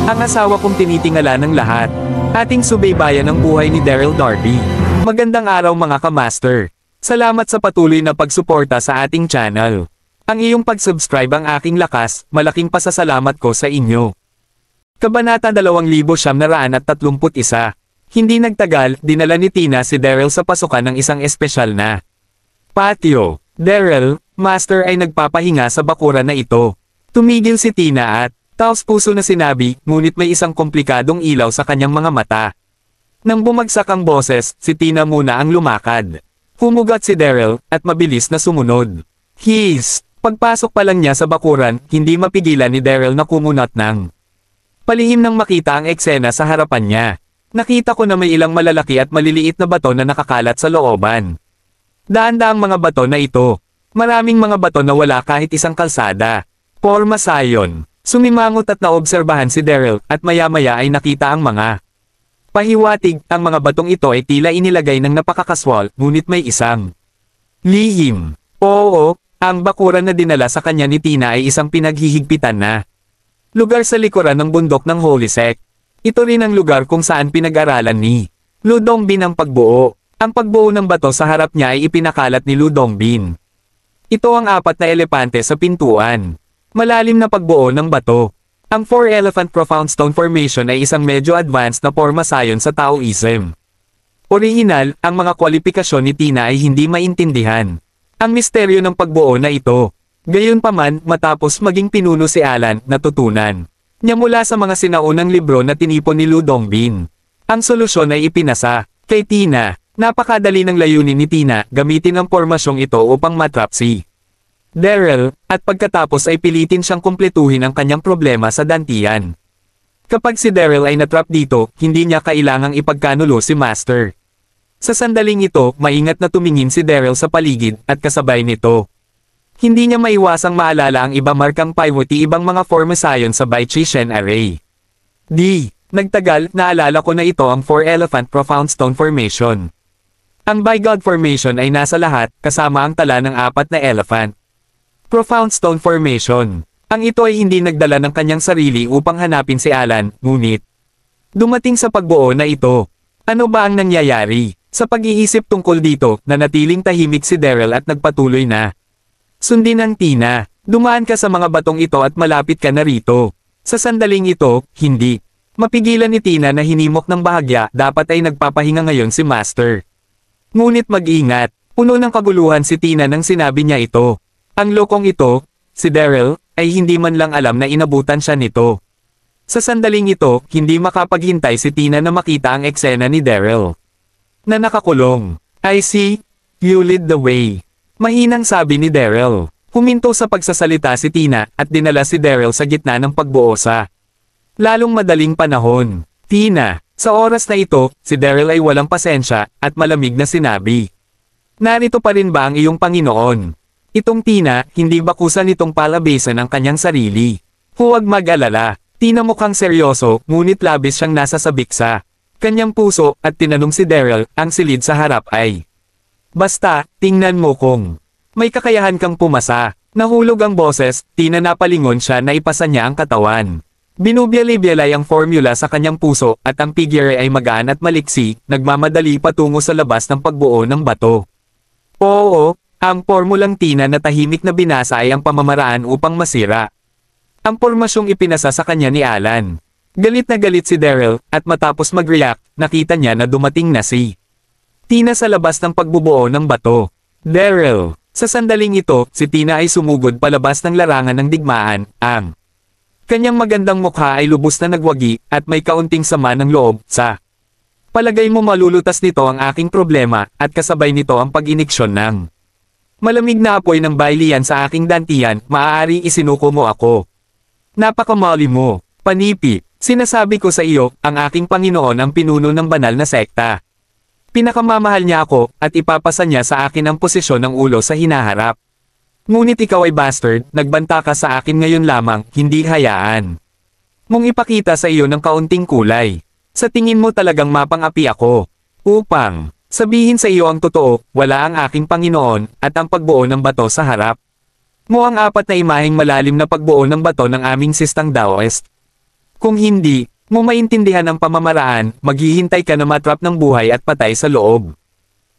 ang asawa kong tinitingala ng lahat. Ating subaybayan ang buhay ni Daryl Darby. Magandang araw mga ka-master. Salamat sa patuloy na pagsuporta sa ating channel. Ang iyong pag-subscribe ang aking lakas, malaking pasasalamat ko sa inyo. Kabanata 2931. Hindi nagtagal, dinala ni Tina si Daryl sa pasukan ng isang espesyal na patio. Daryl, master ay nagpapahinga sa bakuran na ito. Tumigil si Tina at taos-puso na sinabi, ngunit may isang komplikadong ilaw sa kanyang mga mata. Nang bumagsak ang boses, si Tina muna ang lumakad. Humugat si Daryl, at mabilis na sumunod. Pagpasok pa lang niya sa bakuran, hindi mapigilan ni Daryl na kumunat ng palihim nang makita ang eksena sa harapan niya. Nakita ko na may ilang malalaki at maliliit na bato na nakakalat sa looban. Daan-daang mga bato na ito. Maraming mga bato na wala kahit isang kalsada. Porma sayon. Sumimangot at naobserbahan si Daryl, at maya-maya ay nakita ang mga pahiwatig. Ang mga batong ito ay tila inilagay ng napakakaswal, ngunit may isang lihim. Oo, ang bakuran na dinala sa kanya ni Tina ay isang pinaghihigpitan na lugar sa likuran ng bundok ng Holy Sect. Ito rin ang lugar kung saan pinag-aralan ni Lu Dongbin ang pagbuo. Ang pagbuo ng bato sa harap niya ay ipinakalat ni Lu Dongbin. Ito ang 4 na elepante sa pintuan. Malalim na pagbuo ng bato. Ang 4-elephant profound stone formation ay isang medyo advanced na porma sayon sa Taoism. Orihinal, ang mga kwalifikasyon ni Tina ay hindi maintindihan ang misteryo ng pagbuo na ito. Gayunpaman, matapos maging pinuno si Alan, natutunan niya mula sa mga sinaunang libro na tinipon ni Lu Dongbin. Ang solusyon ay ipinasa kay Tina. Napakadali ng layunin ni Tina, gamitin ang pormasyong ito upang matrap si Daryl, at pagkatapos ay pilitin siyang kumpletuhin ang kanyang problema sa dantian. Kapag si Daryl ay natrap dito, hindi niya kailangang ipagkanulo si Master. Sa sandaling ito, maingat na tumingin si Daryl sa paligid, at kasabay nito. Hindi niya maiwasang maalala ang iba markang pivoty ibang mga formasayon sa Baichi-Shen Array. Nagtagal, naalala ko na ito ang 4-elephant profound stone formation. Ang By-God formation ay nasa lahat, kasama ang tala ng 4 na elephant. Profound stone formation. Ang ito ay hindi nagdala ng kanyang sarili upang hanapin si Alan, ngunit dumating sa pagbuo na ito. Ano ba ang nangyayari? Sa pag-iisip tungkol dito, nanatiling tahimik si Daryl at nagpatuloy na sundin ang Tina. Dumaan ka sa mga batong ito at malapit ka na rito. Sa sandaling ito, hindi mapigilan ni Tina na hinimok ng bahagya, dapat ay nagpapahinga ngayon si Master. Ngunit mag-ingat, puno ng kaguluhan si Tina nang sinabi niya ito. Ang lokong ito, si Daryl, ay hindi man lang alam na inabutan siya nito. Sa sandaling ito, hindi makapaghintay si Tina na makita ang eksena ni Daryl na nakakulong. I see, you lead the way. Mahinang sabi ni Daryl. Huminto sa pagsasalita si Tina, at dinala si Daryl sa gitna ng pagbuo sa lalong madaling panahon. Tina, sa oras na ito, si Daryl ay walang pasensya, at malamig na sinabi. Narito pa rin ba ang iyong Panginoon? Itong Tina, hindi ba kusa nitong palabesan ang kanyang sarili? Huwag mag-alala. Tina mukhang seryoso, ngunit labis siyang nasa sabik sa kanyang puso, at tinanong si Daryl, ang silid sa harap ay, basta, tingnan mo kung may kakayahan kang pumasa. Nahulog ang boses, Tina napalingon siya na ipasa niya ang katawan. Binubyali-byalay ang formula sa kanyang puso, at ang figure ay magaan at maliksi, nagmamadali patungo sa labas ng pagbuo ng bato. Oo, ang formulang Tina na tahimik na binasa ay ang pamamaraan upang masira ang pormasyong ipinasa sa kanya ni Alan. Galit na galit si Daryl, at matapos mag-react, nakita niya na dumating na si Tina sa labas ng pagbubuo ng bato. Daryl, sa sandaling ito, si Tina ay sumugod palabas ng larangan ng digmaan. Ang kanyang magandang mukha ay lubos na nagwagi, at may kaunting sama ng loob. Sa palagay mo malulutas nito ang aking problema, at kasabay nito ang pag-iniksyon ng malamig na apoy ng bayliyan sa aking dantian, maaaring isinuko mo ako. Napakamali mo, panipi. Sinasabi ko sa iyo, ang aking Panginoon ang pinuno ng banal na sekta. Pinakamamahal niya ako, at ipapasa niya sa akin ang posisyon ng ulo sa hinaharap. Ngunit ikaw ay bastard, nagbanta ka sa akin ngayon lamang, hindi hayaan mong ipakita sa iyo ng kaunting kulay. Sa tingin mo talagang mapang-api ako, upang sabihin sa iyo ang totoo, wala ang aking Panginoon, at ang pagbuo ng bato sa harap mo ang 4 na imaheng malalim na pagbuo ng bato ng aming sistang Daoist. Kung hindi mo maintindihan ang pamamaraan, maghihintay ka na matrap ng buhay at patay sa loob.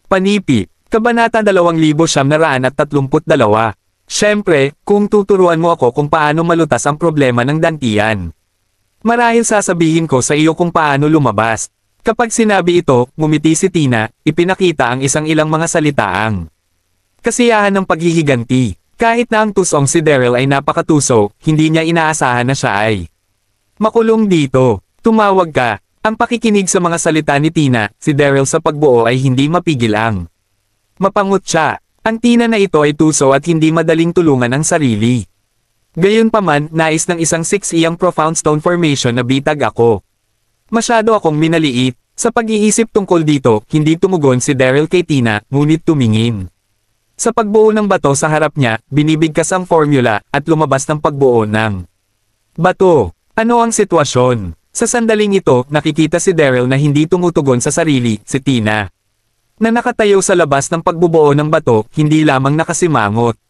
Panipi, Kabanata 2932. Siyempre, kung tuturuan mo ako kung paano malutas ang problema ng dantian. Marahil sasabihin ko sa iyo kung paano lumabas. Kapag sinabi ito, ngumiti si Tina, ipinakita ang ilang mga salitaang kasiyahan ng paghihiganti. Kahit na ang tusong si Daryl ay napakatuso, hindi niya inaasahan na siya ay makulong dito. Tumawag ka. Ang pakikinig sa mga salita ni Tina, si Daryl sa pagbuo ay hindi mapigil ang mapangot siya. Ang Tina na ito ay tuso at hindi madaling tulungan ang sarili. Gayunpaman, nais ng isang 6 profound stone formation na bitag ako. Masyado akong minaliit. Sa pag-iisip tungkol dito, hindi tumugon si Daryl kay Tina, ngunit tumingin. Sa pagbuo ng bato sa harap niya, binibigkas ang formula, at lumabas ng pagbuo ng bato. Ano ang sitwasyon? Sa sandaling ito, nakikita si Daryl na hindi tumutugon sa sarili, si Tina na nakatayo sa labas ng pagbubuo ng bato, hindi lamang nakasimangot.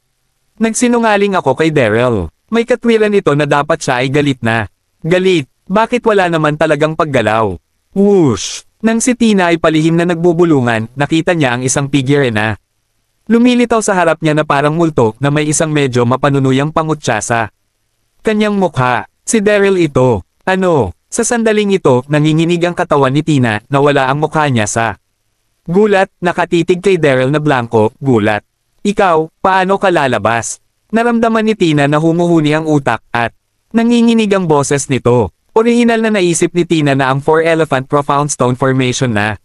Nagsinungaling ako kay Daryl. May katwiran ito na dapat siya ay galit na. Galit, bakit wala naman talagang paggalaw? Whoosh! Nang si Tina ay palihim na nagbubulungan, nakita niya ang isang figure na lumilitaw sa harap niya na parang multo na may isang medyo mapanunuyang pangutsasa. Kanyang mukha, si Daryl ito. Ano? Sa sandaling ito, nanginginig ang katawan ni Tina na wala ang mukha niya sa gulat, nakatitig kay Daryl na blanco, gulat. Ikaw, paano ka lalabas? Naramdaman ni Tina na humuhuni ang utak at nanginginig ang boses nito. Orihinal na naisip ni Tina na ang 4-elephant profound stone formation na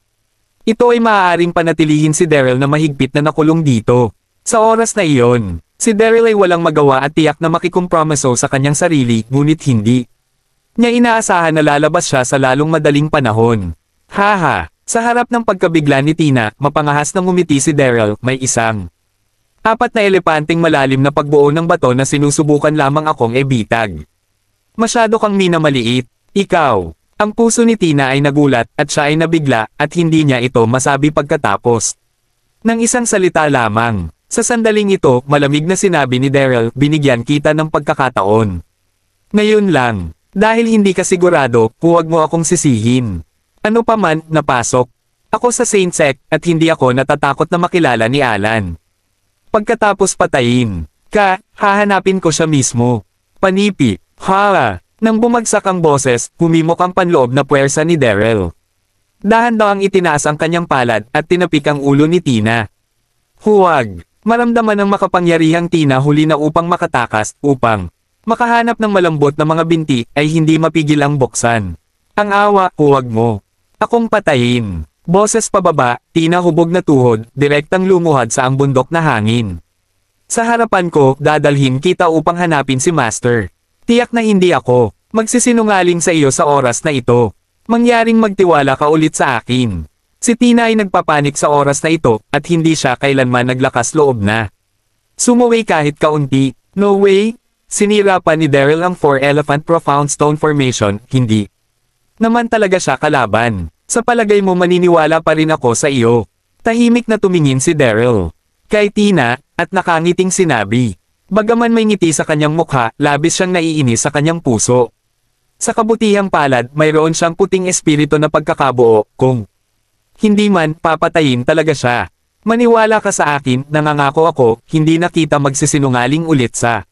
ito ay maaaring panatilihin si Daryl na mahigpit na nakulong dito. Sa oras na iyon, si Daryl ay walang magawa at tiyak na makikompromiso sa kanyang sarili, ngunit hindi niya inaasahan na lalabas siya sa lalong madaling panahon. Haha! Sa harap ng pagkabigla ni Tina, mapangahas na ngumiti si Daryl, may isang 4 na elepanteng malalim na pagbuo ng bato na sinusubukan lamang akong ebitag. Masyado kang minamaliit. Ikaw. Ang puso ni Tina ay nagulat at siya ay nabigla at hindi niya ito masabi pagkatapos ng isang salita lamang. Sa sandaling ito, malamig na sinabi ni Daryl, binigyan kita ng pagkakataon. Ngayon lang. Dahil hindi ka sigurado, huwag mo akong sisihin. Ano pa man, napasok ako sa Saint Sect at hindi ako natatakot na makilala ni Alan. Pagkatapos patayin ka, hahanapin ko siya mismo. Panipi, hala! Nang bumagsak ang boses, humimok ang panloob na puwersa ni Daryl. Dahan-dahang itinaas ang kanyang palad at tinapik ang ulo ni Tina. Huwag! Maramdaman ng makapangyarihang Tina huli na upang makatakas, upang makahanap ng malambot na mga binti ay hindi mapigil ang buksan. Ang awa, huwag mo akong patayin. Boses pababa, Tina hubog na tuhod, direktang lumuhad sa ang bundok na hangin. Sa harapan ko, dadalhin kita upang hanapin si Master. Tiyak na hindi ako magsisinungaling sa iyo sa oras na ito. Mangyaring magtiwala ka ulit sa akin. Si Tina ay nagpapanik sa oras na ito, at hindi siya kailanman naglakas loob na sumuway kahit kaunti. No way! Sinira pa ni Daryl ang 4-elephant profound stone formation, hindi naman talaga siya kalaban. Sa palagay mo maniniwala pa rin ako sa iyo. Tahimik na tumingin si Daryl kay Tina, at nakangiting sinabi. Bagaman may ngiti sa kanyang mukha, labis siyang naiinis sa kanyang puso. Sa kabutihang palad, mayroon siyang puting espiritu na pagkakabuo, kung hindi man, papatayin talaga siya. Maniwala ka sa akin, nangangako ako, hindi na kita magsisinungaling ulit sa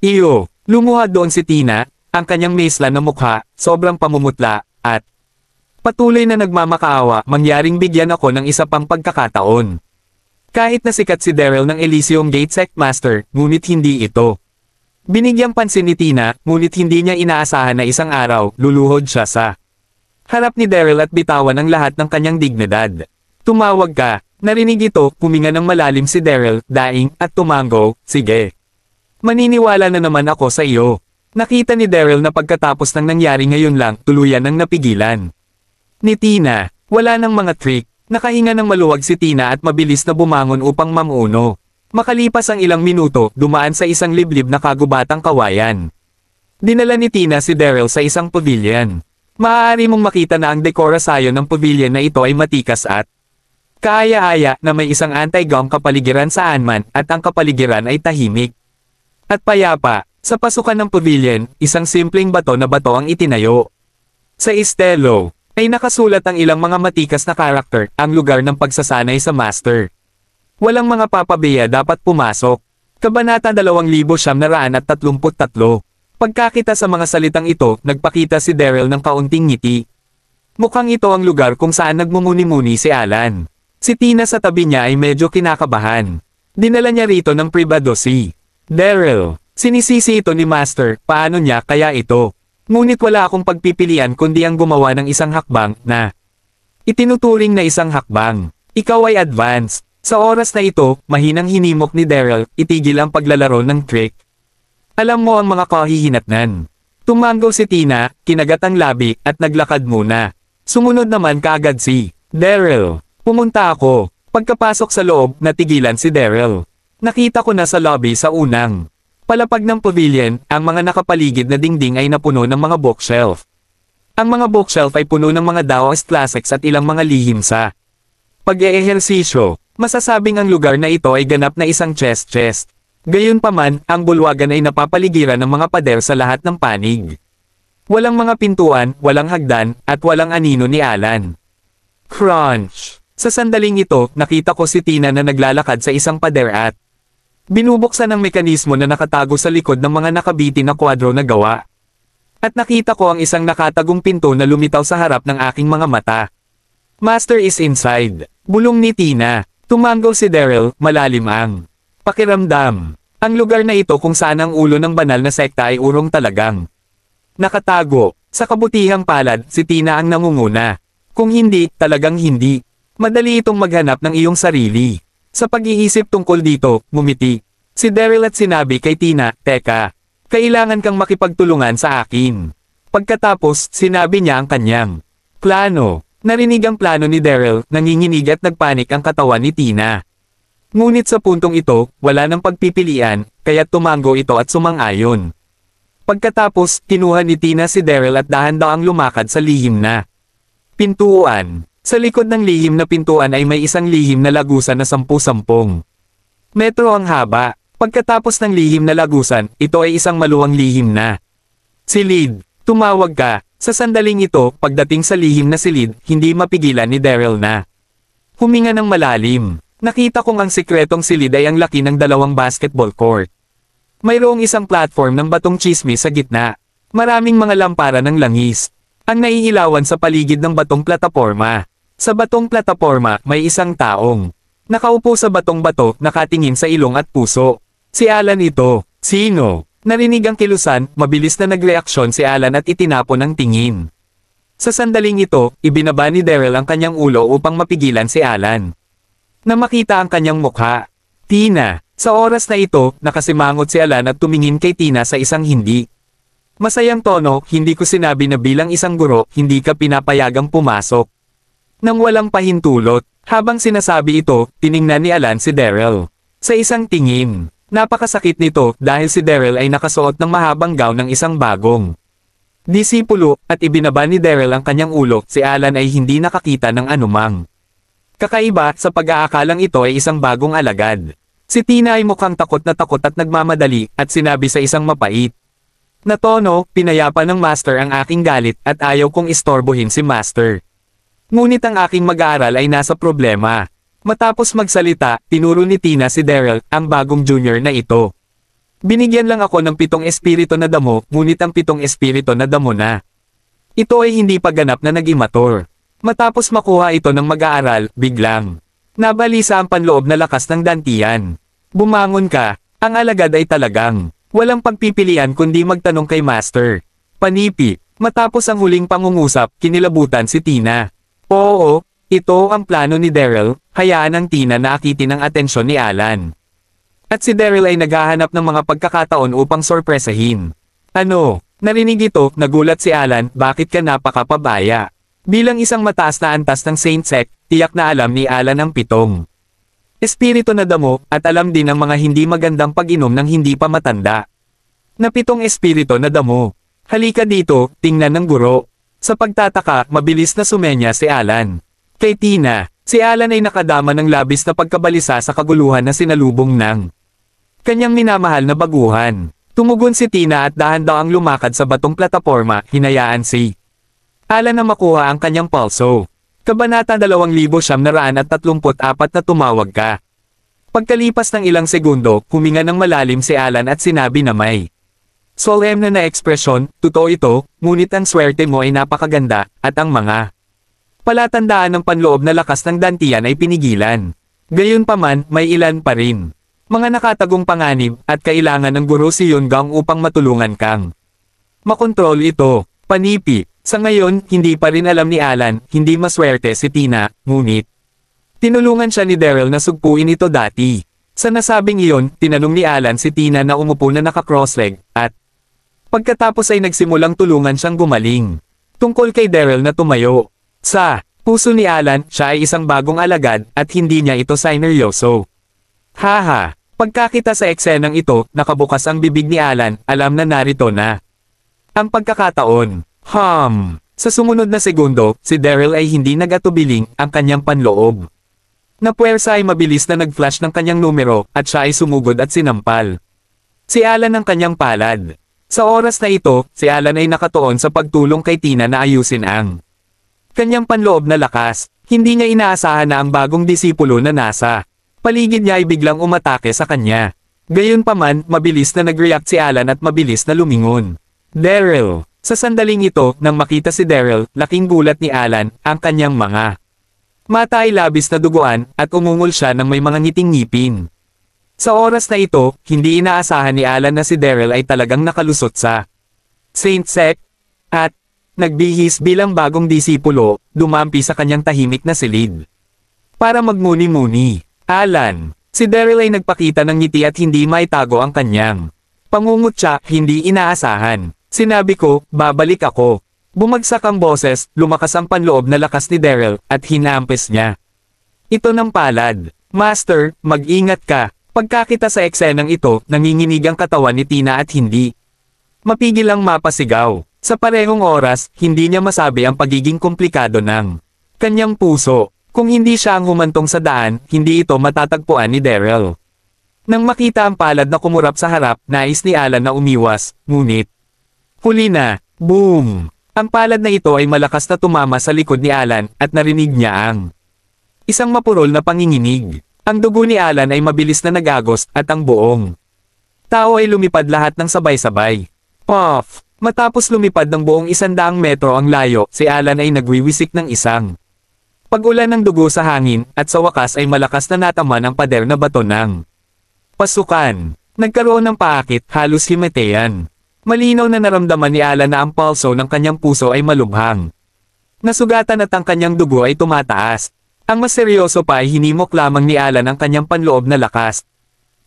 iyo. Lumuhad doon si Tina, ang kanyang maislan na mukha, sobrang pamumutla, at patuloy na nagmamakaawa, mangyaring bigyan ako ng isa pang pagkakataon. Kahit na sikat si Daryl ng Elysium Gate Sect Master, ngunit hindi ito binigyang pansin ni Tina, ngunit hindi niya inaasahan na isang araw, luluhod siya sa harap ni Daryl at bitawan ang lahat ng kanyang dignidad. Tumawag ka, narinig ito, huminga ng malalim si Daryl, daing, at tumango, sige. Maniniwala na naman ako sa iyo. Nakita ni Daryl na pagkatapos ng nangyari ngayon lang, tuluyan ng napigilan ni Tina. Wala nang mga trick, nakahinga ng maluwag si Tina at mabilis na bumangon upang mamuno. Makalipas ang ilang minuto, dumaan sa isang liblib na kagubatang kawayan. Dinala ni Tina si Daryl sa isang pavilion. Maaari mong makita na ang dekorasyon ng pavilion na ito ay matikas at kaaya-aya na may isang anti-gong kapaligiran saan man at ang kapaligiran ay tahimik at payapa. Sa pasukan ng pavilion, isang simpleng bato na bato ang itinayo. Sa estelo, ay nakasulat ang ilang mga matikas na karakter, ang lugar ng pagsasanay sa master. Walang mga papabeya dapat pumasok. Kabanata 2933. Pagkakita sa mga salitang ito, nagpakita si Daryl ng kaunting ngiti. Mukhang ito ang lugar kung saan nagmumuni-muni si Alan. Si Tina sa tabi niya ay medyo kinakabahan. Dinala niya rito ng pribado si Daryl. Sinisisi ito ni Master, paano niya kaya ito? Ngunit wala akong pagpipilian kundi ang gumawa ng isang hakbang na itinuturing na isang hakbang. Ikaw ay advanced. Sa oras na ito, mahinang hinimok ni Daryl, itigil ang paglalaro ng trick. Alam mo ang mga kahihinatnan. Tumanggaw si Tina, kinagat ang labi, at naglakad muna. Sumunod naman kaagad si Daryl. Pumunta ako. Pagkapasok sa loob, natigilan si Daryl. Nakita ko na sa lobby sa unang palapag ng pavilion, ang mga nakapaligid na dingding ay napuno ng mga bookshelf. Ang mga bookshelf ay puno ng mga Daoist classics at ilang mga lihim sa pag-eehersisyo. Masasabing ang lugar na ito ay ganap na isang chest. Gayunpaman, ang bulwagan ay napapaligiran ng mga pader sa lahat ng panig. Walang mga pintuan, walang hagdan, at walang anino ni Alan. Crunch! Sa sandaling ito, nakita ko si Tina na naglalakad sa isang pader at binubuksan ang mekanismo na nakatago sa likod ng mga nakabitin na kwadro na gawa. At nakita ko ang isang nakatagong pinto na lumitaw sa harap ng aking mga mata. Master is inside. Bulong ni Tina. Tumanggaw si Daryl, malalim ang pakiramdam. Ang lugar na ito kung saan ang ulo ng banal na sekta ay urong talagang nakatago. Sa kabutihang palad, si Tina ang nangunguna. Kung hindi, talagang hindi. Madali itong maghanap ng iyong sarili. Sa pag-iisip tungkol dito, ngumiti si Daryl at sinabi kay Tina, "Teka, kailangan kang makipagtulungan sa akin." Pagkatapos, sinabi niya ang kanyang plano. Narinig ang plano ni Daryl, nanginginig at nagpanik ang katawan ni Tina. Ngunit sa puntong ito, wala nang pagpipilian, kaya't tumango ito at sumang-ayon. Pagkatapos, kinuha ni Tina si Daryl at dahan-dahang lumakad sa lihim na pintuan. Sa likod ng lihim na pintuan ay may isang lihim na lagusan na 10-10 metro ang haba. Pagkatapos ng lihim na lagusan, ito ay isang maluwang lihim na silid. Tumawag ka. Sa sandaling ito, pagdating sa lihim na silid, hindi mapigilan ni Daryl na huminga ng malalim. Nakita kong ang sikretong silid ay ang laki ng 2 basketball court. Mayroong isang platform ng batong tsismis sa gitna. Maraming mga lampara ng langis ang naiilawan sa paligid ng batong plataporma. Sa batong plataporma, may isang taong nakaupo sa batong bato, nakatingin sa ilong at puso. Si Alan ito. Sino? Narinig ang kilusan, mabilis na nagreaksyon si Alan at itinapon ang tingin. Sa sandaling ito, ibinaba ni Daryl ang kanyang ulo upang mapigilan si Alan. Na makita ang kanyang mukha. Tina. Sa oras na ito, nakasimangot si Alan at tumingin kay Tina sa isang hindi masayang tono, "Hindi ko sinabi na bilang isang guro, hindi ka pinapayagang pumasok." Nang walang pahintulot, habang sinasabi ito, tiningnan ni Alan si Daryl. Sa isang tingin, napakasakit nito dahil si Daryl ay nakasuot ng mahabang gown ng isang bagong disipulo, at ibinaba ni Daryl ang kanyang ulo. Si Alan ay hindi nakakita ng anumang kakaiba sa pag-aakalang ito ay isang bagong alagad. Si Tina ay mukhang takot at nagmamadali, at sinabi sa isang mapait na tono, "Pinayapa ng Master ang aking galit at ayaw kong istorbohin si Master. Ngunit ang aking mag-aaral ay nasa problema." Matapos magsalita, tinuro ni Tina si Daryl, ang bagong junior na ito. "Binigyan lang ako ng 7 espiritu na damo, ngunit ang 7 espiritu na damo na ito ay hindi pa ganap na nag-imator." Matapos makuha ito ng mag-aaral, biglang nabalisa ang panloob na lakas ng dantian. "Bumangon ka." Ang alagad ay talagang walang pagpipilian kundi magtanong kay Master. Panipi. Matapos ang huling pangungusap, kinilabutan si Tina. Oo, ito ang plano ni Daryl, hayaan ang Tina na akitin ang atensyon ni Alan. At si Daryl ay naghahanap ng mga pagkakataon upang sorpresahin. "Ano?" Narinig ito, nagulat si Alan, "Bakit ka napakapabaya?" Bilang isang mataas na antas ng Saint Sect, tiyak na alam ni Alan ang 7 espiritu na damo, at alam din ang mga hindi magandang pag-inom ng hindi pa matanda. Na 7 espiritu na damo. "Halika dito, tingnan ng guro." Sa pagtataka, mabilis na sumenya si Alan. Kay Tina, si Alan ay nakadama ng labis na pagkabalisa sa kaguluhan na sinalubong ng kanyang minamahal na baguhan. Tumugon si Tina at dahan-dahang lumakad sa batong plataporma, hinayaan si Alan na makuha ang kanyang pulso. Kabanata 2934 na tumawag ka. Pagkalipas ng ilang segundo, huminga ng malalim si Alan at sinabi na may solemne na ekspresyon, totoo ito, ngunit ang swerte mo ay napakaganda, at ang mga palatandaan ng panloob na lakas ng dantian ay pinigilan. Gayunpaman, may ilan pa rin mga nakatagong panganib, at kailangan ng guro si Yungang upang matulungan kang makontrol ito. Panipi, sa ngayon, hindi pa rin alam ni Alan, hindi maswerte si Tina, ngunit tinulungan siya ni Daryl na sugpuin ito dati. Sa nasabing iyon, tinanong ni Alan si Tina na umupo na naka-crossleg, at pagkatapos ay nagsimulang tulungan siyang gumaling. Tungkol kay Daryl na tumayo. Sa puso ni Alan, siya ay isang bagong alagad, at hindi niya ito sineryoso. Haha, pagkakita sa eksenang ito, nakabukas ang bibig ni Alan, alam na narito na ang pagkakataon. Sa sumunod na segundo, si Daryl ay hindi nag-atubiling ang kanyang panloob. Napuwersa ay mabilis na nag-flash ng kanyang numero, at siya ay sumugod at sinampal si Alan ang kanyang palad. Sa oras na ito, si Alan ay nakatuon sa pagtulong kay Tina na ayusin ang kanyang panloob na lakas. Hindi niya inaasahan na ang bagong disipulo na nasa paligid niya ay biglang umatake sa kanya. Gayunpaman, mabilis na nag-react si Alan at mabilis na lumingon. Daryl. Sa sandaling ito, nang makita si Daryl, laking gulat ni Alan, ang kanyang mga mata ay labis na duguan, at umungol siya ng may mga ngiting ngipin. Sa oras na ito, hindi inaasahan ni Alan na si Daryl ay talagang nakalusot sa Saint Sect, at nagbihis bilang bagong disipulo, dumampi sa kanyang tahimik na silid. Para magmuni-muni, Alan, si Daryl ay nagpakita ng ngiti at hindi maitago ang kanyang pangungutya, hindi inaasahan. Sinabi ko, babalik ako. Bumagsak ang boses, lumakas ang panloob na lakas ni Daryl, at hinampes niya ito ng palad. Master, mag-ingat ka. Pagkakita sa eksenang ito, nanginginig ang katawan ni Tina at hindi mapigil ang mapasigaw. Sa parehong oras, hindi niya masabi ang pagiging komplikado ng kanyang puso. Kung hindi siya ang humantong sa daan, hindi ito matatagpuan ni Daryl. Nang makita ang palad na kumurap sa harap, nais ni Alan na umiwas, ngunit huli na, boom! Ang palad na ito ay malakas na tumama sa likod ni Alan, at narinig niya ang isang mapurol na panginginig. Ang dugo ni Alan ay mabilis na nagagos, at ang buong tao ay lumipad lahat ng sabay-sabay. Puff! Matapos lumipad ng buong 100 metro ang layo, si Alan ay nagwiwisik ng isang pag-ulan ng dugo sa hangin, at sa wakas ay malakas na nataman ang pader na bato ng pasukan. Nagkaroon ng paakit, halos himetean. Malinaw na naramdaman ni Alan na ang pulso ng kanyang puso ay malubhang nasugatan at ang kanyang dugo ay tumataas. Ang mas seryoso pa ay hinimok lamang ni Alan ang kanyang panloob na lakas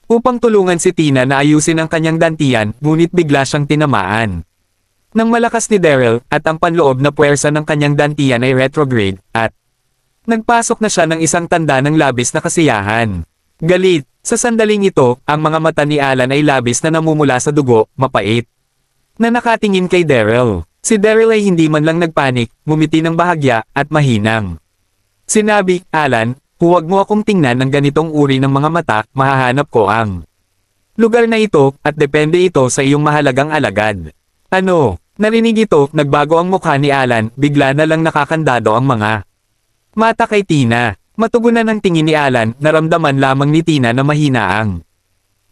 upang tulungan si Tina na ayusin ang kanyang dantian, ngunit bigla siyang tinamaan ng malakas ni Daryl, at ang panloob na puwersa ng kanyang dantian ay retrograde, at nagpasok na siya ng isang tanda ng labis na kasiyahan. Galit. Sa sandaling ito, ang mga mata ni Alan ay labis na namumula sa dugo, mapait na nakatingin kay Daryl. Si Daryl ay hindi man lang nagpanik, ngumiti ng bahagya, at mahinang sinabi, Alan, huwag mo akong tingnan ng ganitong uri ng mga mata, mahahanap ko ang lugar na ito, at depende ito sa iyong mahalagang alagad. Ano? Narinig ito, nagbago ang mukha ni Alan, bigla na lang nakakandado ang mga mata kay Tina. Matugunan ang tingin ni Alan, naramdaman lamang ni Tina na mahina ang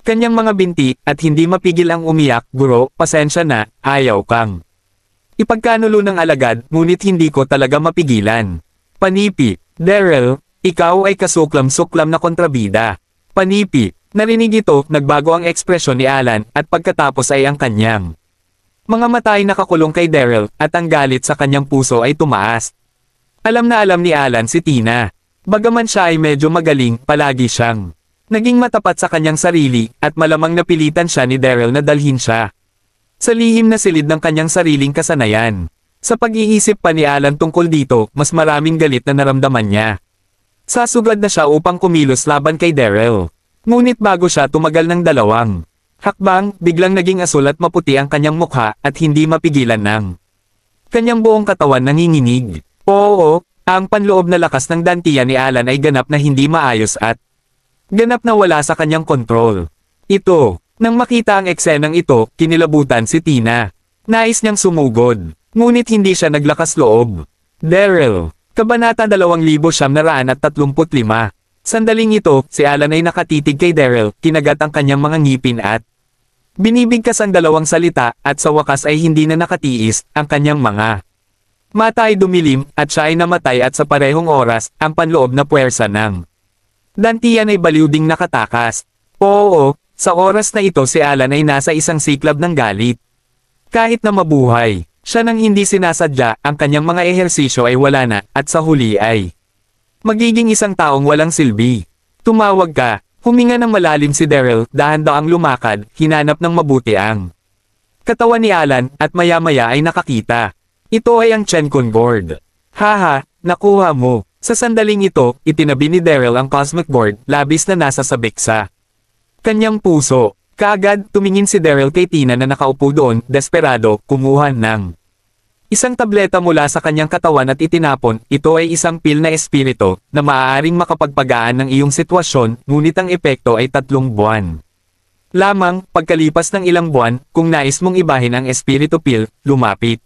kanyang mga binti, at hindi mapigil ang umiyak, guro, pasensya na, ayaw kang ipagkanulo ng alagad, ngunit hindi ko talaga mapigilan. Panipi. Daryl, ikaw ay kasuklam-suklam na kontrabida. Panipi. Narinig ito, nagbago ang ekspresyon ni Alan, at pagkatapos ay ang kanyang mga mata ay nakakulong kay Daryl, at ang galit sa kanyang puso ay tumaas. Alam na alam ni Alan si Tina. Bagaman siya ay medyo magaling, palagi siyang naging matapat sa kanyang sarili, at malamang napilitan siya ni Daryl na dalhin siya sa lihim na silid ng kanyang sariling kasanayan. Sa pag-iisip pa ni Alan tungkol dito, mas maraming galit na naramdaman niya. Sasugad na siya upang kumilos laban kay Daryl. Ngunit bago siya tumagal ng dalawang hakbang, biglang naging asul at maputi ang kanyang mukha, at hindi mapigilan ng kanyang buong katawan nanginginig. Oo, ang panloob na lakas ng dantian ni Alan ay ganap na hindi maayos at ganap na wala sa kanyang kontrol. Ito, Nang makita ang eksenang ito, kinilabutan si Tina. Nais niyang sumugod, ngunit hindi siya naglakas loob. Daryl, Kabanata 2935. Sandaling ito, si Alan ay nakatitig kay Daryl, kinagat ang kanyang mga ngipin at binibigkas ang dalawang salita, at sa wakas ay hindi na nakatiis, ang kanyang mga mata ay dumilim, at siya ay namatay at sa parehong oras, ang panloob na puwersa ng dantian ay baliw ding nakatakas. Oo, sa oras na ito si Alan ay nasa isang siklab ng galit. Kahit na mabuhay, siya nang hindi sinasadya, ang kanyang mga ehersisyo ay wala na, at sa huli ay magiging isang taong walang silbi. Tumawag ka, huminga ng malalim si Daryl, dahan-daang lumakad, hinanap ng mabuti ang katawan ni Alan, at maya-maya ay nakakita. Ito ay ang Chencon board. Haha, nakuha mo. Sa sandaling ito, itinabi ni Daryl ang cosmic board, labis na nasa sabik sa kanyang puso. Kaagad, tumingin si Daryl kay Tina na nakaupo doon, desperado, kumuha ng isang tableta mula sa kanyang katawan at itinapon. Ito ay isang pil na espiritu, na maaaring makapagpagaan ng iyong sitwasyon, ngunit ang epekto ay 3 buwan. Lamang, pagkalipas ng ilang buwan, kung nais mong ibahin ang espiritu pil, lumapit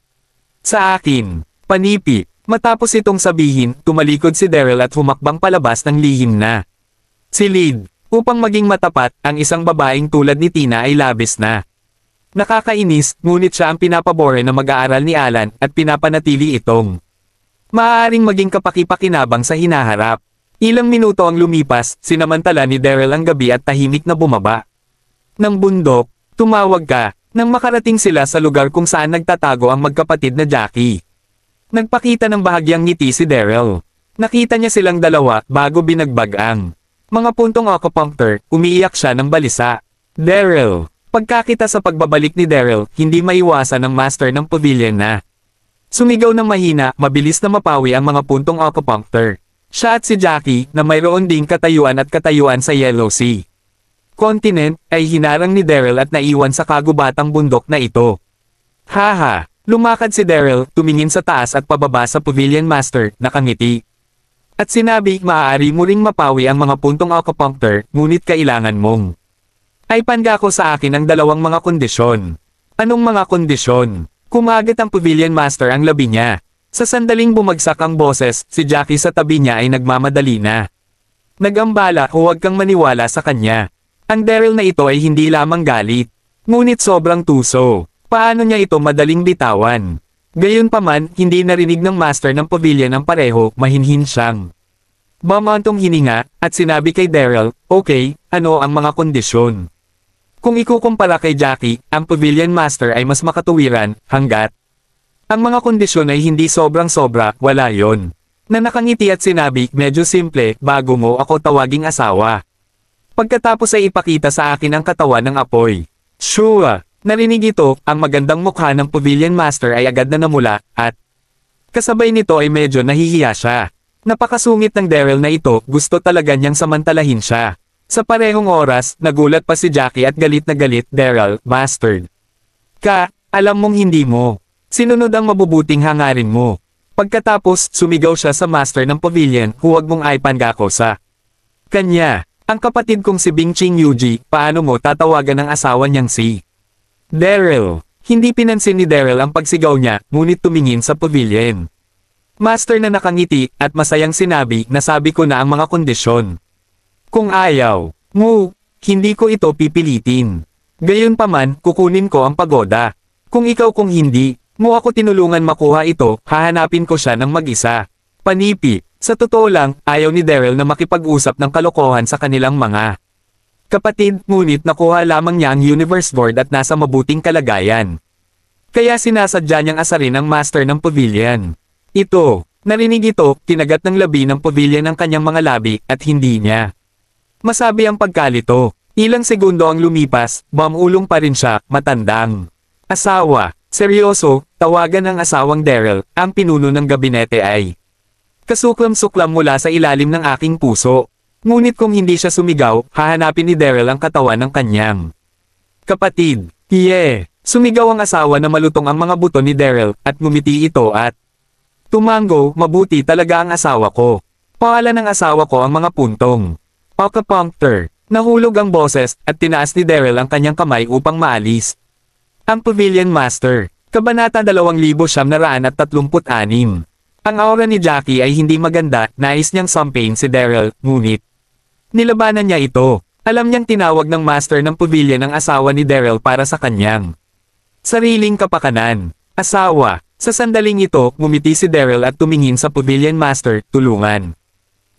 sa akin. Panipi. Matapos itong sabihin, tumalikod si Daryl at humakbang palabas ng lihim na silid. Upang maging matapat, ang isang babaeng tulad ni Tina ay labis na nakakainis, ngunit siya ang pinapabore na mag-aaral ni Alan, at pinapanatili itong maaaring maging kapaki-pakinabang sa hinaharap. Ilang minuto ang lumipas, sinamantala ni Daryl ang gabi at tahimik na bumaba ng bundok. Tumawag ka, nang makarating sila sa lugar kung saan nagtatago ang magkapatid na Jackie. Nagpakita ng bahagyang ngiti si Daryl. Nakita niya silang dalawa, bago binagbag ang mga puntong acupuncture. Umiiyak siya ng balisa. Daryl. Pagkakita sa pagbabalik ni Daryl, hindi maiwasan ng master ng pavilion na sumigaw ng mahina, mabilis na mapawi ang mga puntong acupuncture. Siya at si Jackie, na mayroon ding katayuan at katayuan sa Yellow Sea Continent, ay hinarang ni Daryl at naiwan sa kagubatang bundok na ito. Haha! Lumakad si Daryl, tumingin sa taas at pababa sa pavilion master, nakangiti. At sinabi, maaari mo ring mapawi ang mga puntong acupuncture, ngunit kailangan mong aipan ko sa akin ang 2 mga kondisyon. Anong mga kondisyon? Kumagat ang pavilion master ang labi niya. Sa sandaling bumagsak ang boses, si Jackie sa tabi niya ay nagmamadali na nagambala, huwag kang maniwala sa kanya. Ang Daryl na ito ay hindi lamang galit, ngunit sobrang tuso. Paano niya ito madaling bitawan? Gayunpaman, hindi narinig ng master ng pavilion ang pareho, mahinhin siyang bamantong hininga, at sinabi kay Daryl, okay, ano ang mga kondisyon? Kung ikukumpara kay Jackie, ang pavilion master ay mas makatuwiran, hanggat ang mga kondisyon ay hindi sobrang-sobra, wala yon. Na nakangiti at sinabi, medyo simple, bago mo ako tawaging asawa. Pagkatapos ay ipakita sa akin ang katawan ng apoy. Sure. Narinig ito, ang magandang mukha ng pavilion master ay agad na namula, at kasabay nito ay medyo nahihiya siya. Napakasungit ng Daryl na ito, gusto talaga niyang samantalahin siya. Sa parehong oras, nagulat pa si Jackie at galit na galit. Daryl, bastard. Alam mong hindi mo sinunod ang mabubuting hangarin mo. Pagkatapos, sumigaw siya sa master ng pavilion, huwag mong aipan ako sa kanya. Ang kapatid kong si Bing Ching Yuji, paano mo tatawagan ang asawa niyang si Daryl? Hindi pinansin ni Daryl ang pagsigaw niya, ngunit tumingin sa pavilion master na nakangiti, at masayang sinabi, nasabi ko na ang mga kondisyon. Kung ayaw mo, hindi ko ito pipilitin. Gayunpaman, kukunin ko ang pagoda. Kung hindi mo ako tinulungan makuha ito, hahanapin ko siya ng mag-isa. Panipi, sa totoo lang, ayaw ni Daryl na makipag-usap ng kalokohan sa kanilang mga kapatid, ngunit nakuha lamang niya ang universe board at nasa mabuting kalagayan. Kaya sinasadya niyang asarin ang master ng pavilion. Narinig ito, kinagat ng labi ng pavilion ang kanyang mga labi, at hindi niya masabi ang pagkalito. Ilang segundo ang lumipas, mamulong pa rin siya, matandang asawa. Seryoso, tawagan ng asawang Daryl, ang pinuno ng gabinete ay kasuklam-suklam mula sa ilalim ng aking puso. Ngunit kung hindi siya sumigaw, hahanapin ni Daryl ang katawan ng kanyang kapatid. Sumigaw ang asawa na malutong ang mga buto ni Daryl, at ngumiti ito at tumango, mabuti talaga ang asawa ko. Pangalan ng asawa ko ang mga puntong acupuncture. Nahulog ang boses, at tinaas ni Daryl ang kanyang kamay upang maalis. Ang Pavilion Master, Kabanata 2936. Ang aura ni Jackie ay hindi maganda, nais niyang sampain si Daryl, ngunit nilabanan niya ito. Alam niyang tinawag ng Master ng Pavilion ang asawa ni Daryl para sa kanyang sariling kapakanan. Asawa. Sa sandaling ito, ngumiti si Daryl at tumingin sa Pavilion Master, tulungan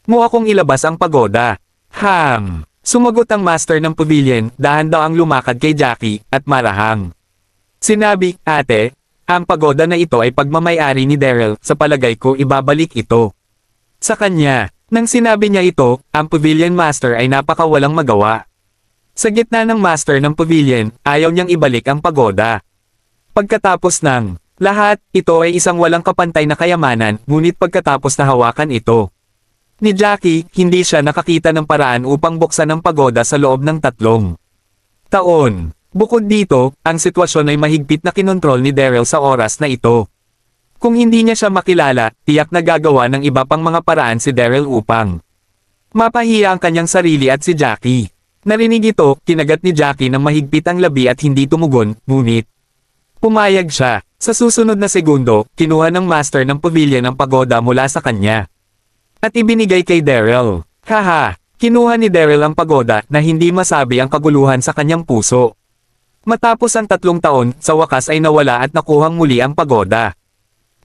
mo akong ilabas ang pagoda. Sumagot ang Master ng Pavilion, dahan-daang lumakad kay Jackie, at marahang sinabi, ate, ang pagoda na ito ay pagmamayari ni Daryl, sa palagay ko ibabalik ito sa kanya. Nang sinabi niya ito, ang Pavilion Master ay napakawalang magawa. Sa gitna ng Master ng Pavilion, ayaw niyang ibalik ang pagoda. Pagkatapos ng lahat, ito ay isang walang kapantay na kayamanan, ngunit pagkatapos na hawakan ito ni Jackie, hindi siya nakakita ng paraan upang buksan ang pagoda sa loob ng 3 taon. Bukod dito, ang sitwasyon ay mahigpit na kinontrol ni Daryl sa oras na ito. Kung hindi niya siya makilala, tiyak na gagawa ng iba pang mga paraan si Daryl upang mapahiya ang kanyang sarili at si Jackie. Narinig ito, kinagat ni Jackie ng mahigpit ang labi at hindi tumugon, ngunit pumayag siya. Sa susunod na segundo, kinuha ng Master ng Pavilion ang pagoda mula sa kanya at ibinigay kay Daryl. Kinuha ni Daryl ang pagoda na hindi masabi ang kaguluhan sa kanyang puso. Matapos ang 3 taon, sa wakas ay nawala at nakuhang muli ang pagoda.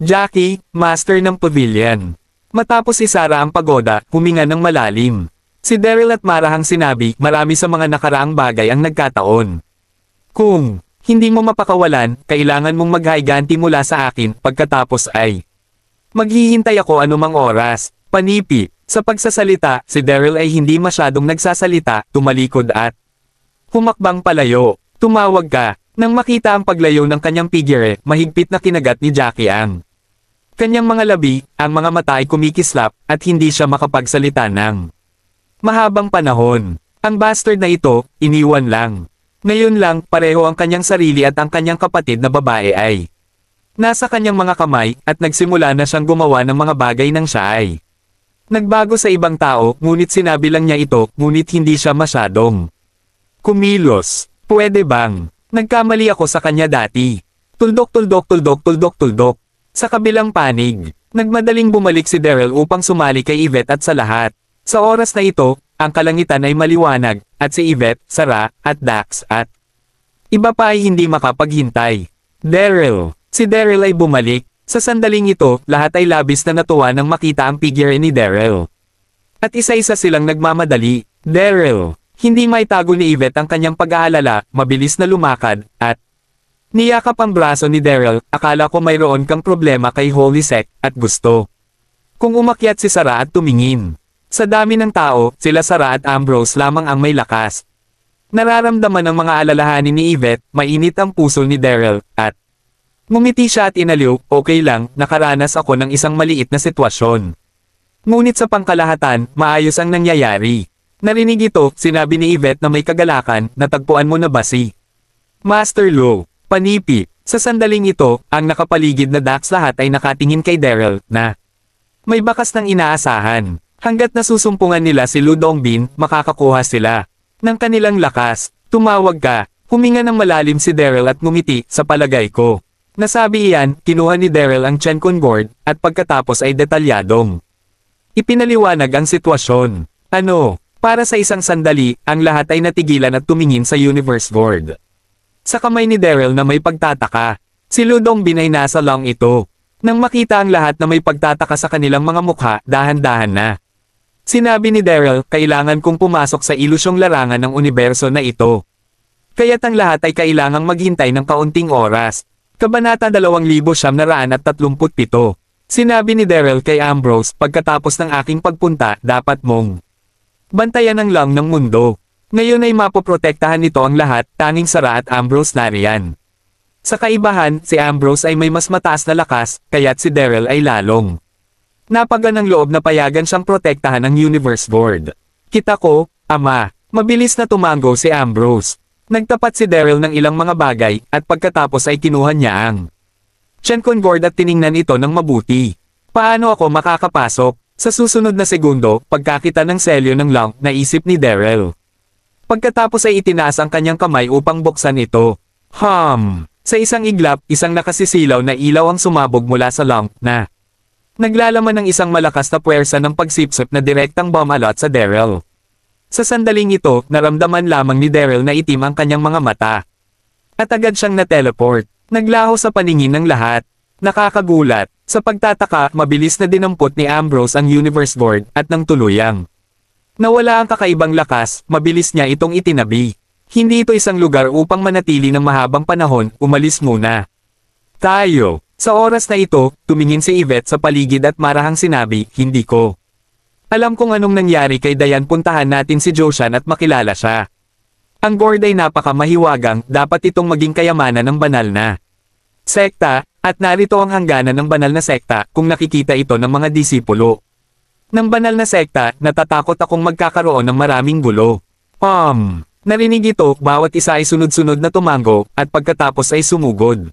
Jackie, Master ng Pavilion. Matapos isara ang pagoda, huminga ng malalim. Si Daryl at marahang sinabi, marami sa mga nakaraang bagay ang nagkataon. Kung hindi mo mapakawalan, kailangan mong maghayganti mula sa akin, pagkatapos ay maghihintay ako anumang oras. Panipi. Sa pagsasalita, si Daryl ay hindi masyadong nagsasalita, tumalikod at humakbang palayo. Tumawag ka. Nang makita ang paglayo ng kanyang figure, mahigpit na kinagat ni Jackie ang kanyang mga labi, ang mga mata ay kumikislap, at hindi siya makapagsalita ng mahabang panahon. Ang bastard na ito, iniwan lang. Ngayon lang, pareho ang kanyang sarili at ang kanyang kapatid na babae ay nasa kanyang mga kamay, at nagsimula na siyang gumawa ng mga bagay nang siya ay nagbago sa ibang tao, ngunit sinabi lang niya ito, ngunit hindi siya masyadong kumilos. Pwede bang? Nagkamali ako sa kanya dati. Tuldok. Sa kabilang panig, nagmadaling bumalik si Daryl upang sumali kay Yvette at sa lahat. Sa oras na ito, ang kalangitan ay maliwanag, at si Yvette, Sarah, at Dax at iba pa ay hindi makapaghintay. Daryl. Si Daryl ay bumalik. Sa sandaling ito, lahat ay labis na natuwa nang makita ang figure ni Daryl. At isa-isa silang nagmamadali. Daryl. Hindi maitago ni Yvette ang kanyang pag-aalala, mabilis na lumakad, at niyakap ang braso ni Daryl. Akala ko mayroon kang problema kay Holy Sect, at gusto kung umakyat si Sarah at tumingin. Sa dami ng tao, sila Sarah at Ambrose lamang ang may lakas. Nararamdaman ng mga alalahanin ni Yvette, mainit ang puso ni Daryl, at ngumiti siya at inaliw, okay lang, nakaranas ako ng isang maliit na sitwasyon. Ngunit sa pangkalahatan, maayos ang nangyayari. Narinig ito, sinabi ni Yvette na may kagalakan, natagpuan mo na ba si Master Lo? Panipi. Sa sandaling ito, ang nakapaligid na Dax lahat ay nakatingin kay Daryl, na may bakas ng inaasahan. Hanggat nasusumpungan nila si Lu Dongbin, makakakuha sila ng kanilang lakas. Tumawag ka. Huminga ng malalim si Daryl at ngumiti, sa palagay ko. Nasabi iyan, kinuha ni Daryl ang Chenkon board, at pagkatapos ay detalyadong ipinaliwanag ang sitwasyon. Para sa isang sandali, ang lahat ay natigilan at tumingin sa Universe board. Sa kamay ni Daryl na may pagtataka, si Lu Dongbin ay nasa long ito. Nang makita ang lahat na may pagtataka sa kanilang mga mukha, dahan-dahan na sinabi ni Daryl, kailangan kong pumasok sa ilusyong larangan ng universo na ito. Kaya't ang lahat ay kailangang maghintay ng kaunting oras. Kabanata 2937. Sinabi ni Daryl kay Ambrose, pagkatapos ng aking pagpunta, dapat mong bantayan ang lang ng mundo. Ngayon ay mapoprotektahan nito ang lahat, tanging Sarah at Ambrose nariyan. Sa kaibahan, si Ambrose ay may mas mataas na lakas, kaya't si Daryl ay lalong napagan ng loob na payagan siyang protektahan ng Universe Board. Kita ko, ama, mabilis na tumango si Ambrose. Nagtapat si Daryl ng ilang mga bagay, at pagkatapos ay kinuha niya ang Chenkon board at tiningnan ito ng mabuti. Paano ako makakapasok? Sa susunod na segundo, pagkakita ng selyo ng long, naisip ni Daryl. Pagkatapos ay itinaas ang kanyang kamay upang buksan ito. Sa isang iglap, isang nakasisilaw na ilaw ang sumabog mula sa lamp na naglalaman ng isang malakas na puwersa ng pagsipsip na direktang bumalot sa Daryl. Sa sandaling ito, naramdaman lamang ni Daryl na itim ang kanyang mga mata. At agad siyang na-teleport. Naglaho sa paningin ng lahat. Nakakagulat. Sa pagtataka, mabilis na dinampot ni Ambrose ang Universe Board at nang tuluyang nawala ang kakaibang lakas, mabilis niya itong itinabi. Hindi ito isang lugar upang manatili ng mahabang panahon, umalis muna tayo. Sa oras na ito, tumingin si Yvette sa paligid at marahang sinabi, hindi ko alam kung anong nangyari kay Diane, puntahan natin si Joshan at makilala siya. Ang board ay napakamahiwagang, dapat itong maging kayamanan ng banal na sekta, at narito ang hangganan ng banal na sekta kung nakikita ito ng mga disipulo ng banal na sekta. Natatakot akong magkakaroon ng maraming gulo. Narinig ito, bawat isa ay sunod-sunod na tumango, at pagkatapos ay sumugod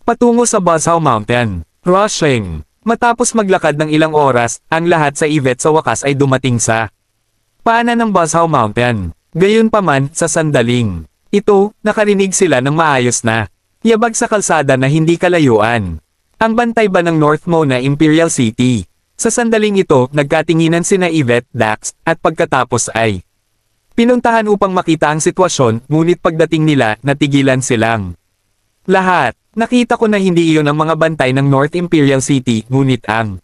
patungo sa Buzzsaw Mountain. Rushing. Matapos maglakad ng ilang oras, ang lahat sa Yvette sa wakas ay dumating sa paanan ng Buzzsaw Mountain. Gayunpaman, sa sandaling ito, nakarinig sila ng maayos na yabag sa kalsada na hindi kalayuan. Ang bantay ba ng North Mona Imperial City? Sa sandaling ito, nagkatinginan sina Yvette, Dax, at pagkatapos ay pinuntahan upang makita ang sitwasyon, ngunit pagdating nila, natigilan silang lahat. Nakita ko na hindi iyon ang mga bantay ng North Imperial City, ngunit ang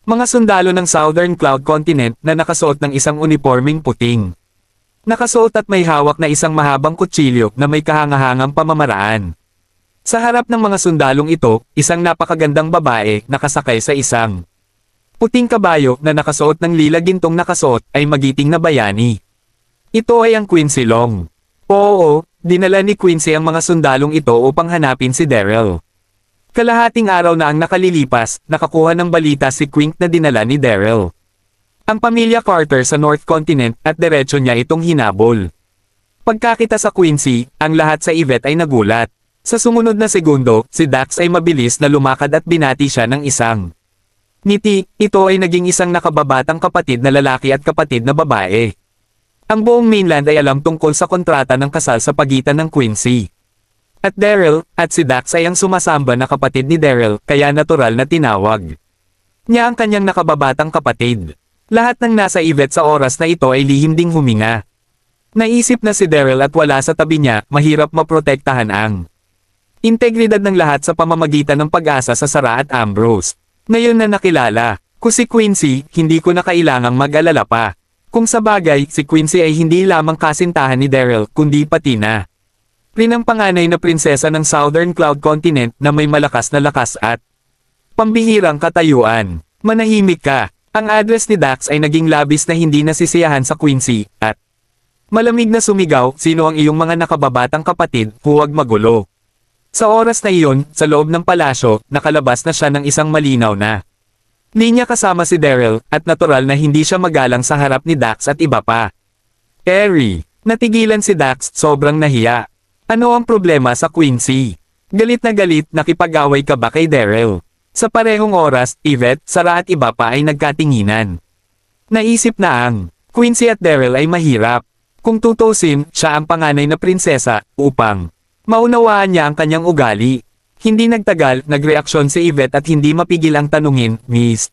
mga sundalo ng Southern Cloud Continent na nakasuot ng isang uniforming puting. Nakasuot at may hawak na isang mahabang kutsilyo na may kahangahangang pamamaraan. Sa harap ng mga sundalong ito, isang napakagandang babae nakasakay sa isang puting kabayo na nakasuot ng lila gintong nakasuot ay magiting na bayani. Ito ay ang Quincy Long. Oo, dinala ni Quincy ang mga sundalong ito upang hanapin si Daryl. Kalahating araw na ang nakalilipas, nakakuha ng balita si Quink na dinala ni Daryl ang pamilya Carter sa North Continent at diretso niya itong hinabol. Pagkakita sa Quincy, ang lahat sa Yvette ay nagulat. Sa sumunod na segundo, si Dax ay mabilis na lumakad at binati siya ng isang ngiti. Ito ay naging isang nakababatang kapatid na lalaki at kapatid na babae. Ang buong mainland ay alam tungkol sa kontrata ng kasal sa pagitan ng Quincy at Daryl, at si Dax ay ang sumasamba na kapatid ni Daryl, kaya natural na tinawag niya ang kanyang nakababatang kapatid. Lahat ng nasa Yvette sa oras na ito ay lihim ding huminga. Naisip na si Daryl at wala sa tabi niya, mahirap maprotektahan ang integridad ng lahat sa pamamagitan ng pag-asa sa Sarah at Ambrose. Ngayon na nakilala ko si Quincy, hindi ko na kailangang mag-alala pa. Kung sa bagay, si Quincy ay hindi lamang kasintahan ni Daryl, kundi pati na rin ang panganay na prinsesa ng Southern Cloud Continent na may malakas na lakas at pambihirang katayuan. Manahimik ka. Ang address ni Dax ay naging labis na hindi nasisiyahan sa Quincy, at malamig na sumigaw, sino ang iyong mga nakababatang kapatid, huwag magulo. Sa oras na iyon, sa loob ng palasyo, nakalabas na siya ng isang malinaw na linya kasama si Daryl, at natural na hindi siya magalang sa harap ni Dax at iba pa. Harry, natigilan si Dax, sobrang nahiya. Ano ang problema sa Quincy? Galit na galit, nakipag-away ka ba kay Daryl? Sa parehong oras, Yvette, Sarah at iba pa ay nagkatinginan. Naisip na ang Quincy at Daryl ay mahirap. Kung tutusin, siya ang panganay na prinsesa, upang maunawaan niya ang kanyang ugali. Hindi nagtagal, nagreaksyon si Yvette at hindi mapigil ang tanungin, Miss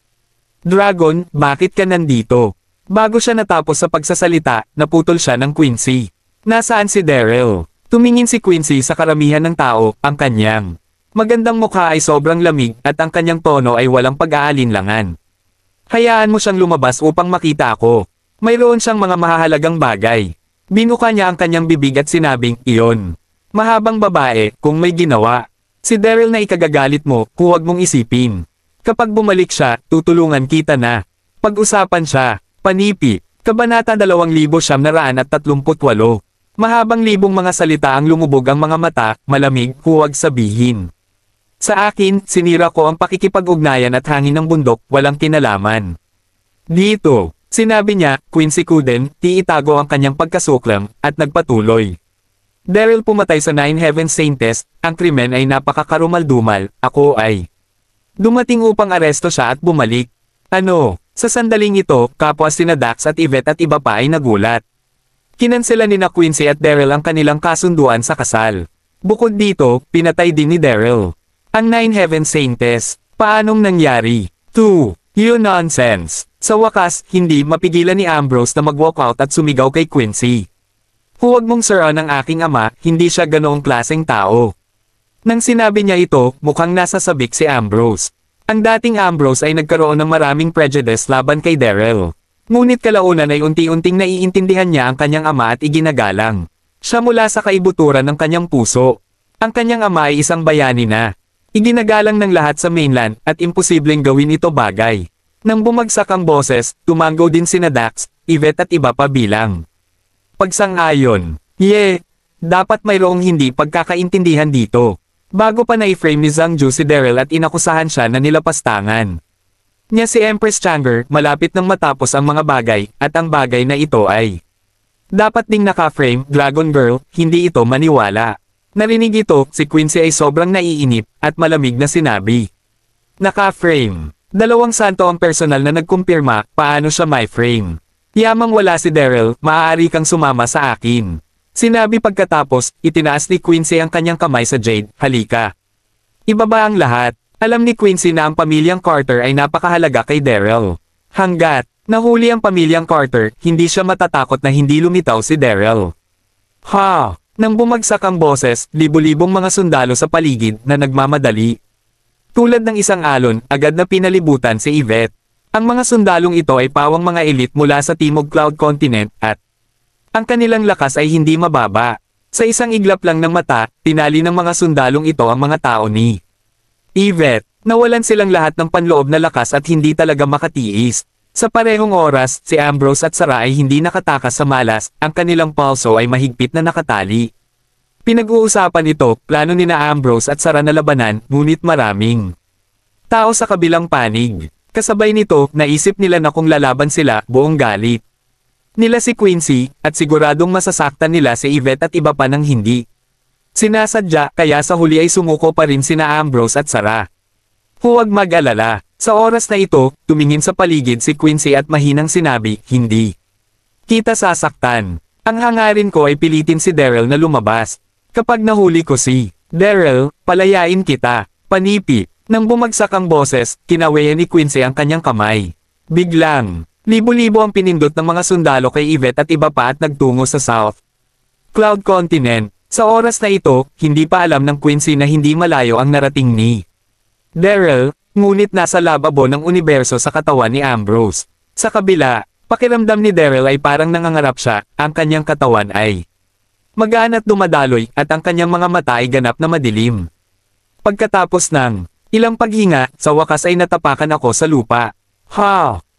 Dragon, bakit ka nandito? Bago siya natapos sa pagsasalita, naputol siya ng Quincy. Nasaan si Daryl? Tumingin si Quincy sa karamihan ng tao, ang kanyang magandang mukha ay sobrang lamig at ang kanyang tono ay walang pag-aalinlangan. Hayaan mo siyang lumabas upang makita ako. Mayroon siyang mga mahahalagang bagay. Binuka niya ang kanyang bibig at sinabing, iyon. Mahabang babae, kung may ginawa. Si Daryl na ikagagalit mo, huwag mong isipin. Kapag bumalik siya, tutulungan kita na. Pag-usapan siya. Panipi. Kabanata 2938. Mahabang libong mga salita ang lumubog ang mga mata, malamig, huwag sabihin. Sa akin, sinira ko ang pakikipag-ugnayan at hangin ng bundok, walang kinalaman. Dito, sinabi niya, Quincy Cuden, itago ang kanyang pagkasuklam, at nagpatuloy. Daryl pumatay sa Nine Heaven Saintes, ang krimen ay napakakarumal-dumal, ako ay dumating upang aresto siya at bumalik. Ano? Sa sandaling ito, kapwa sina Dax at Yvette at iba pa ay nagulat. Kinansela ni na Quincy at Daryl ang kanilang kasunduan sa kasal. Bukod dito, pinatay din ni Daryl ang Nine Heaven Saints. Paanong nangyari? 2. You nonsense. Sa wakas, hindi mapigilan ni Ambrose na mag-walkout at sumigaw kay Quincy. Huwag mong siraan ang aking ama, hindi siya ganoong klaseng tao. Nang sinabi niya ito, mukhang nasasabik si Ambrose. Ang dating Ambrose ay nagkaroon ng maraming prejudice laban kay Daryl. Ngunit kalaunan ay unti-unting naiintindihan niya ang kanyang ama at iginagalang siya mula sa kaibuturan ng kanyang puso. Ang kanyang ama ay isang bayani na iginagalang ng lahat sa mainland at imposibleng gawin ito bagay. Nang bumagsak ang boses, tumanggo din sina Dax, Yvette at iba pa bilang pagsang-ayon. Dapat mayroong hindi pagkakaintindihan dito. Bago pa na-frame ni Zhangju si Daryl at inakusahan siya na nilapastangan niya si Empress Changer malapit nang matapos ang mga bagay, at ang bagay na ito ay dapat ding naka-frame, Dragon Girl, hindi ito maniwala. Narinig ito, si Quincy ay sobrang naiinip, at malamig na sinabi. Naka-frame. Dalawang santo ang personal na nagkumpirma, paano siya may frame. Yamang wala si Daryl, maaari kang sumama sa akin. Sinabi pagkatapos, itinaas ni Quincy ang kanyang kamay sa Jade, halika. Ibaba ang lahat. Alam ni Quincy na ang pamilyang Carter ay napakahalaga kay Daryl. Hanggat nahuli ang pamilyang Carter, hindi siya matatakot na hindi lumitaw si Daryl. Nang bumagsak ang boses, libo-libong mga sundalo sa paligid na nagmamadali. Tulad ng isang alon, agad na pinalibutan si Yvette. Ang mga sundalong ito ay pawang mga elite mula sa Timog Cloud Continent at ang kanilang lakas ay hindi mababa. Sa isang iglap lang ng mata, tinali ng mga sundalong ito ang mga tao ni Yvette. Nawalan silang lahat ng panloob na lakas at hindi talaga makatiis. Sa parehong oras, si Ambrose at Sarah ay hindi nakatakas sa malas, ang kanilang pulso ay mahigpit na nakatali. Pinag-uusapan ito, plano ni na Ambrose at Sarah na labanan, ngunit maraming tao sa kabilang panig. Kasabay nito, naisip nila na kung lalaban sila, buong galit nila si Quincy, at siguradong masasaktan nila si Yvette at iba pa ng hindi sinasadya, kaya sa huli ay sumuko pa rin sina Ambrose at Sarah. Huwag mag-alala. Sa oras na ito, tumingin sa paligid si Quincy at mahinang sinabi, hindi kita sasaktan. Ang hangarin ko ay pilitin si Daryl na lumabas. Kapag nahuli ko si Daryl, palayain kita. Panipi. Nang bumagsak ang boses, kinawayan ni Quincy ang kanyang kamay. Biglang, libo-libo ang pinindot ng mga sundalo kay Yvette at iba pa at nagtungo sa South Cloud Continent. Sa oras na ito, hindi pa alam ng Quincy na hindi malayo ang narating ni Daryl, ngunit nasa lababo ng universo sa katawan ni Ambrose. Sa kabila, pakiramdam ni Daryl ay parang nangangarap siya, ang kanyang katawan ay magaan at dumadaloy, at ang kanyang mga mata ay ganap na madilim. Pagkatapos ng ilang paghinga, sa wakas ay natapakan ako sa lupa.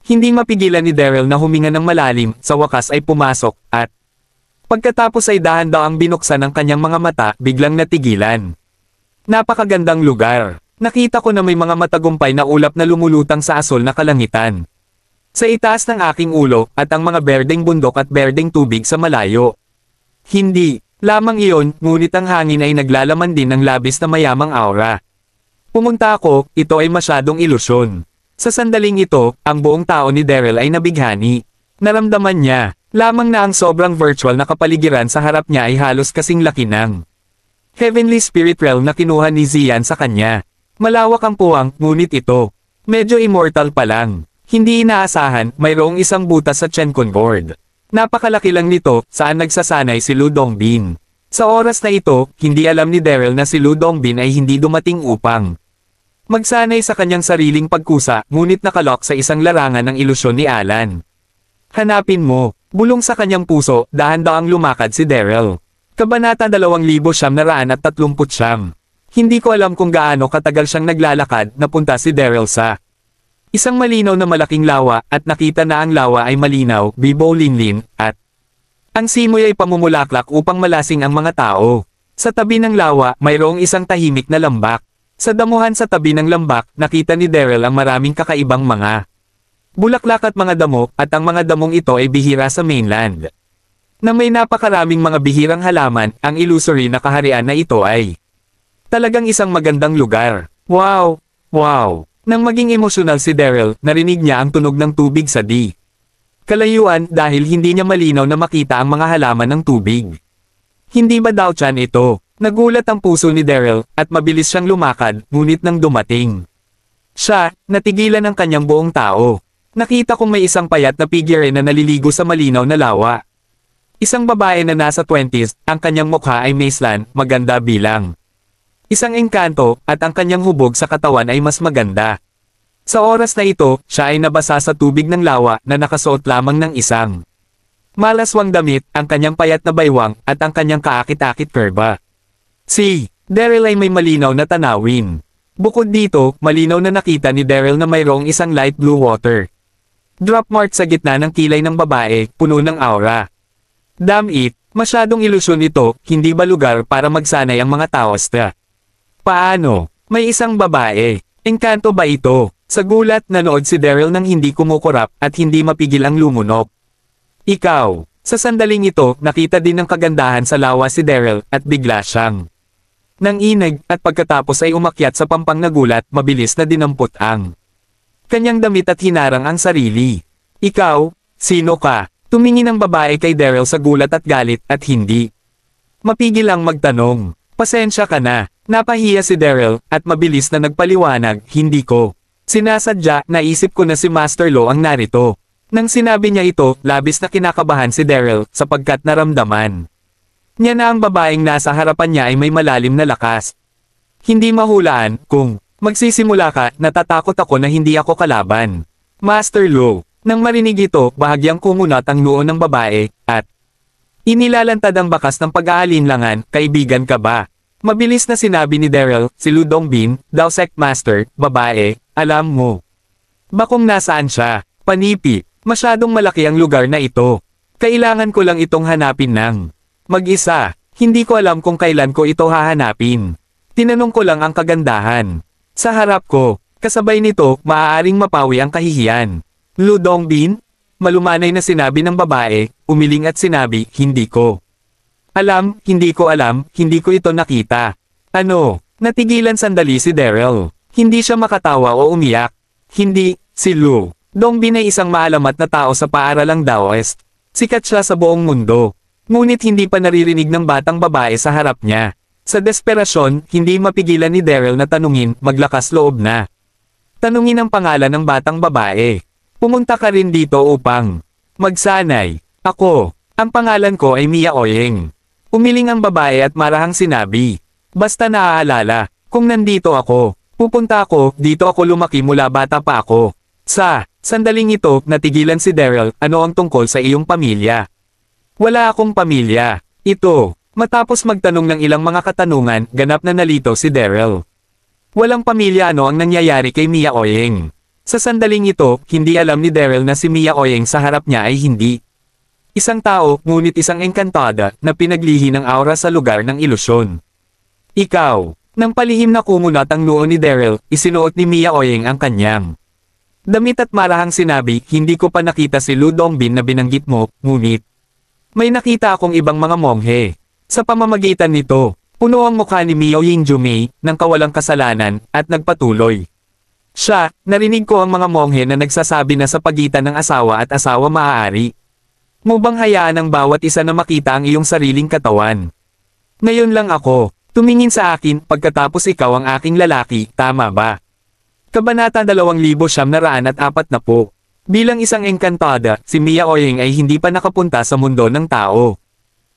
Hindi mapigilan ni Daryl na huminga ng malalim, sa wakas ay pumasok, at pagkatapos ay dahan-dahang binuksan ang kanyang mga mata, biglang natigilan. Napakagandang lugar. Nakita ko na may mga matagumpay na ulap na lumulutang sa asol na kalangitan. Sa itaas ng aking ulo, at ang mga berdeng bundok at berdeng tubig sa malayo. Hindi lamang iyon, ngunit ang hangin ay naglalaman din ng labis na mayamang aura. Pumunta ako, ito ay masyadong ilusyon. Sa sandaling ito, ang buong tao ni Daryl ay nabighani. Naramdaman niya lamang na ang sobrang virtual na kapaligiran sa harap niya ay halos kasing laki ng Heavenly Spirit Realm na kinuha ni Xian sa kanya. Malawak ang puwang, ngunit ito medyo immortal pa lang. Hindi inaasahan, mayroong isang butas sa Chencon board. Napakalaki lang nito, saan nagsasanay si Lu Dongbin. Sa oras na ito, hindi alam ni Daryl na si Lu Dongbin ay hindi dumating upang magsanay sa kanyang sariling pagkusa, ngunit nakalock sa isang larangan ng ilusyon ni Alan. Hanapin mo. Bulong sa kanyang puso, dahan-daang lumakad si Daryl. Kabanata 2939. Hindi ko alam kung gaano katagal siyang naglalakad, napunta si Daryl sa isang malinaw na malaking lawa, at nakita na ang lawa ay malinaw, bibo-linlin, at ang simoy ay pamumulaklak upang malasing ang mga tao. Sa tabi ng lawa, mayroong isang tahimik na lambak. Sa damuhan sa tabi ng lambak, nakita ni Daryl ang maraming kakaibang mga bulaklak at mga damo, at ang mga damong ito ay bihira sa mainland. Na may napakaraming mga bihirang halaman, ang illusory na kaharian na ito ay talagang isang magandang lugar. Wow! Wow! Nang maging emosyonal si Daryl, narinig niya ang tunog ng tubig sa Kalayuan dahil hindi niya malinaw na makita ang mga halaman ng tubig. Hindi ba daw tiyan ito? Nagulat ang puso ni Daryl, at mabilis siyang lumakad, ngunit nang dumating siya, natigilan ang kanyang buong tao. Nakita kong may isang payat na figure na naliligo sa malinaw na lawa. Isang babae na nasa 20s, ang kanyang mukha ay maislan, maganda bilang isang engkanto, at ang kanyang hubog sa katawan ay mas maganda. Sa oras na ito, siya ay nabasa sa tubig ng lawa na nakasuot lamang ng isang malaswang damit, ang kanyang payat na baywang, at ang kanyang kaakit-akit kurba. Si Daryl ay may malinaw na tanawin. Bukod dito, malinaw na nakita ni Daryl na mayroong isang light blue water drop mark sa gitna ng kilay ng babae, puno ng aura. Damn it, masyadong ilusyon ito, hindi ba lugar para magsanay ang mga taosta? Paano? May isang babae. Engkanto ba ito? Sa gulat, nanood si Daryl nang hindi kumukurap at hindi mapigil ang lumunok. Ikaw. Sa sandaling ito, nakita din ng kagandahan sa lawa si Daryl at bigla siyang nanginig at pagkatapos ay umakyat sa pampang nagulat, mabilis na dinampot ang kanyang damit at hinarang ang sarili. Ikaw? Sino ka? Tumingin ang babae kay Daryl sa gulat at galit at hindi mapigil ang magtanong. Pasensya ka na. Napahiya si Daryl at mabilis na nagpaliwanag, hindi ko sinasadya, naisip ko na si Master Lo ang narito. Nang sinabi niya ito, labis na kinakabahan si Daryl sapagkat naramdaman niya na ang babaeng nasa harapan niya ay may malalim na lakas. Hindi mahulaan, kung magsisimula ka, natatakot ako na hindi ako kalaban. Master Lo. Nang marinig ito, bahagyang kumunat ang noo ng babae, at inilalantad ang bakas ng pag-aalinlangan, kaibigan ka ba? Mabilis na sinabi ni Daryl, si Lu Dongbin, daw sect master, babae, alam mo ba kung nasaan siya? Panipi, masyadong malaki ang lugar na ito. Kailangan ko lang itong hanapin ng mag-isa. Hindi ko alam kung kailan ko ito hahanapin. Tinanong ko lang ang kagandahan. Sa harap ko, kasabay nito, maaaring mapawi ang kahihiyan. Lu Dongbin? Malumanay na sinabi ng babae, umiling at sinabi, hindi ko hindi ko ito nakita. Ano? Natigilan sandali si Daryl. Hindi siya makatawa o umiyak. Hindi, si Lu Dongbin ay isang maalamat na tao sa paaralang Daoist. Sikat siya sa buong mundo. Ngunit hindi pa naririnig ng batang babae sa harap niya. Sa desperasyon, hindi mapigilan ni Daryl na tanungin, maglakas loob na. Tanungin ang pangalan ng batang babae. Pumunta ka rin dito upang magsanay. Ako. Ang pangalan ko ay Mia Oyeng. Umiling ang babae at marahang sinabi. Basta naaalala, kung nandito ako, pupunta ako, dito ako lumaki mula bata pa ako. Sa sandaling ito, natigilan si Daryl, ano ang tungkol sa iyong pamilya? Wala akong pamilya. Ito. Matapos magtanong ng ilang mga katanungan, ganap na nalito si Daryl. Walang pamilya, ano ang nangyayari kay Mia Oyeng? Sa sandaling ito, hindi alam ni Daryl na si Mia Oyeng sa harap niya ay hindi isang tao, ngunit isang engkantada, na pinaglihi ng aura sa lugar ng ilusyon. Ikaw. Nang palihim na kumunat ang noo ni Daryl, isinuot ni Mia Oyeng ang kanyang damit at marahang sinabi, hindi ko pa nakita si Lu Dongbin na binanggit mo, ngunit may nakita akong ibang mga monghe. Sa pamamagitan nito, puno ang mukha ni Miao Yingjumei, ng kawalang kasalanan, at nagpatuloy. Siya, narinig ko ang mga monghe na nagsasabi na sa pagitan ng asawa at asawa maaari mo bang hayaan ang bawat isa na makita ang iyong sariling katawan? Ngayon lang ako, tumingin sa akin, pagkatapos ikaw ang aking lalaki, tama ba? Kabanata 2940. Bilang isang engkantada, si Mia Oyeng ay hindi pa nakapunta sa mundo ng tao.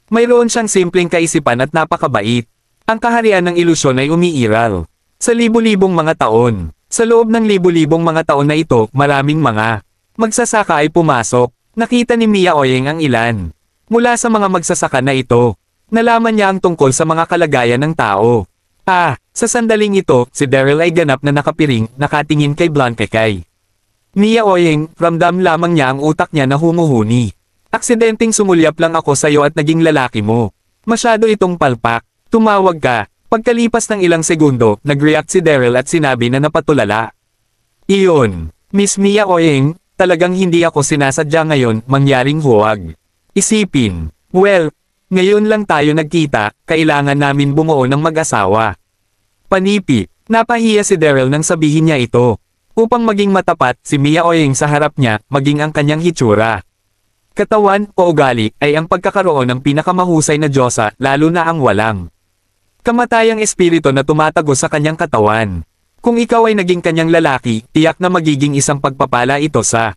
Mayroon siyang simpleng kaisipan at napakabait. Ang kaharian ng ilusyon ay umiiral sa libu-libong mga taon. Sa loob ng libu-libong mga taon na ito, maraming mga magsasaka ay pumasok. Nakita ni Mia Oyeng ang ilan mula sa mga magsasaka na ito. Nalaman niya ang tungkol sa mga kalagayan ng tao. Sa sandaling ito, si Daryl ay ganap na nakapiring, nakatingin kay Blankekay. Mia Oyeng, ramdam lamang niya ang utak niya na humuhuni. Aksidenteng sumulyap lang ako sa iyo at naging lalaki mo. Masyado itong palpak. Tumawag ka. Pagkalipas ng ilang segundo, nag-react si Daryl at sinabi na napatulala. Iyon, Miss Mia Oyeng, talagang hindi ako sinasadya ngayon, mangyaring huwag. Isipin, well, ngayon lang tayo nagkita, kailangan namin bumuo ng mag-asawa. Panipi, napahiya si Daryl nang sabihin niya ito. Upang maging matapat, si Mia Oyeng sa harap niya, maging ang kanyang hitsura. Katawan o ugali ay ang pagkakaroon ng pinakamahusay na Diyosa, lalo na ang walang kamatayang espiritu na tumatago sa kanyang katawan. Kung ikaw ay naging kanyang lalaki, tiyak na magiging isang pagpapala ito sa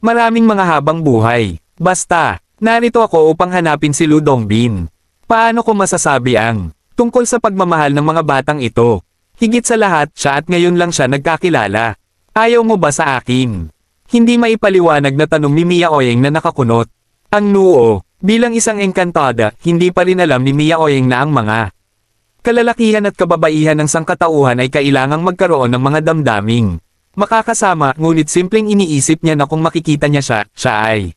maraming mga habang buhay. Basta, narito ako upang hanapin si Lu Dongbin. Paano ko masasabi ang tungkol sa pagmamahal ng mga batang ito? Higit sa lahat, siya at ngayon lang siya nagkakilala. Ayaw mo ba sa akin? Hindi maipaliwanag na tanong ni Mia Oyeng na nakakunot. Ang Nuo, bilang isang engkantada, hindi pa rin alam ni Mia Oyeng na ang mga kalalakihan at kababaihan ng sangkatauhan ay kailangang magkaroon ng mga damdaming makakasama, ngunit simpleng iniisip niya na kung makikita niya siya ay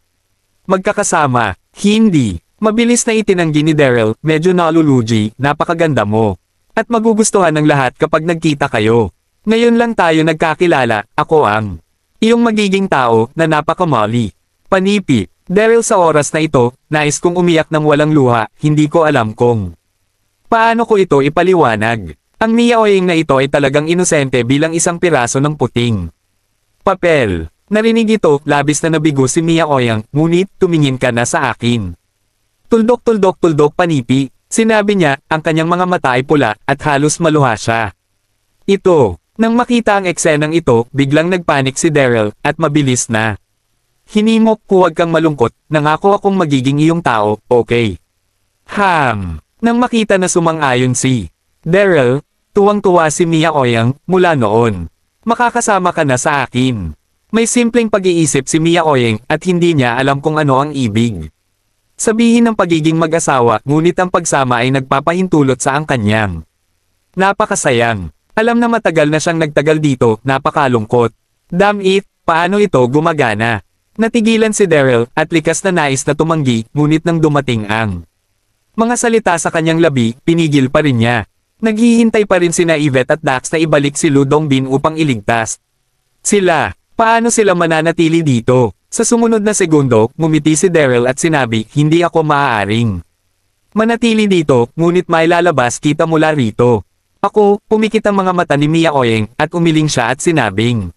magkakasama. Hindi. Mabilis na itinanggi ni Daryl, medyo naluluji, napakaganda mo. At magugustuhan ng lahat kapag nagkita kayo. Ngayon lang tayo nagkakilala, ako ang iyong magiging tao na napakamali. Panipi, Daryl sa oras na ito, nais kong umiyak ng walang luha, hindi ko alam kung paano ko ito ipaliwanag. Ang Mia Oyeng na ito ay talagang inosente bilang isang piraso ng puting papel. Narinig ito, labis na nabigo si Mia Oyeng, ngunit tumingin ka na sa akin. Tuldok Panipi, sinabi niya, ang kanyang mga mata ay pula, at halos maluha siya. Ito. Nang makita ang eksenang ito, biglang nagpanik si Daryl, at mabilis na hinimok, huwag kang malungkot, nangako akong magiging iyong tao, okay? Nang makita na sumang-ayon si Daryl, tuwang-tuwa si Mia Oyeng, mula noon. Makakasama ka na sa akin. May simpleng pag-iisip si Mia Oyeng, at hindi niya alam kung ano ang ibig sabihin ng pagiging mag-asawa, ngunit ang pagsama ay nagpapahintulot sa ang kanyang napakasayang. Alam na matagal na siyang nagtagal dito, napakalungkot. Damn it, paano ito gumagana? Natigilan si Daryl, at likas na nais na tumanggi, ngunit nang dumating ang mga salita sa kanyang labi, pinigil pa rin niya. Naghihintay pa rin sina Yvette at Dax na ibalik si Lu Dongbin upang iligtas sila. Paano sila mananatili dito? Sa sumunod na segundo, ngumiti si Daryl at sinabi, hindi ako maaaring manatili dito, ngunit may lalabas kita mula rito. Ako, pumikit ang mga mata ni Mia Oyeng, at umiling siya at sinabing,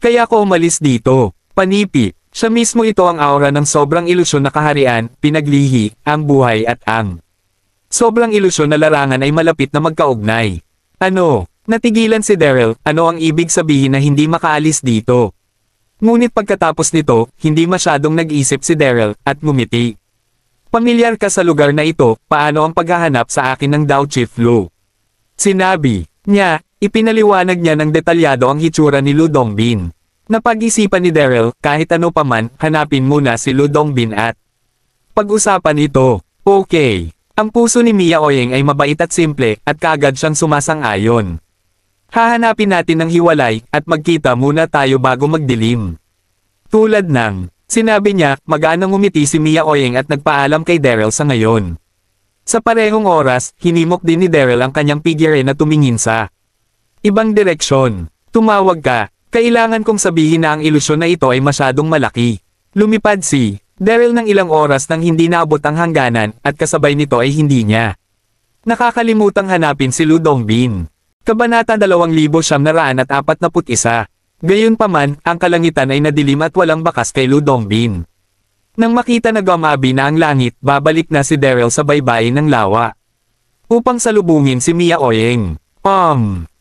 kaya ako umalis dito. Panipi, siya mismo ito ang aura ng sobrang ilusyon na kaharian, pinaglihi, ang buhay at ang sobrang ilusyon na larangan ay malapit na magkaugnay. Ano? Natigilan si Daryl, ano ang ibig sabihin na hindi makaalis dito? Ngunit pagkatapos nito, hindi masyadong nag-isip si Daryl, at ngumiti. Pamilyar ka sa lugar na ito, paano ang paghahanap sa akin ng Dao Chief Lu? Sinabi niya, ipinaliwanag niya ng detalyado ang hitsura ni Lu Dongbin. Napag-isipan ni Daryl, kahit ano paman, hanapin muna si Lu Dongbin at pag-usapan ito. Okay. Ang puso ni Mia Oyeng ay mabait at simple, at kaagad siyang sumasang-ayon. Hahanapin natin ng hiwalay, at magkita muna tayo bago magdilim. Tulad ng sinabi niya, mag-anang ngumiti si Mia Oyeng at nagpaalam kay Daryl sa ngayon. Sa parehong oras, hinimok din ni Daryl ang kanyang figure na tumingin sa ibang direksyon. Tumawag ka, kailangan kong sabihin na ang ilusyon na ito ay masyadong malaki. Lumipad si Daryl ng ilang oras nang hindi naabot ang hangganan, at kasabay nito ay hindi niya nakakalimutang hanapin si Lu Dongbin. Kabanata 2941. Gayunpaman, ang kalangitan ay nadilim at walang bakas kay Lu Dongbin. Nang makita na gumabi na ang langit, babalik na si Daryl sa baybayin ng lawa upang salubungin si Mia Oyeng.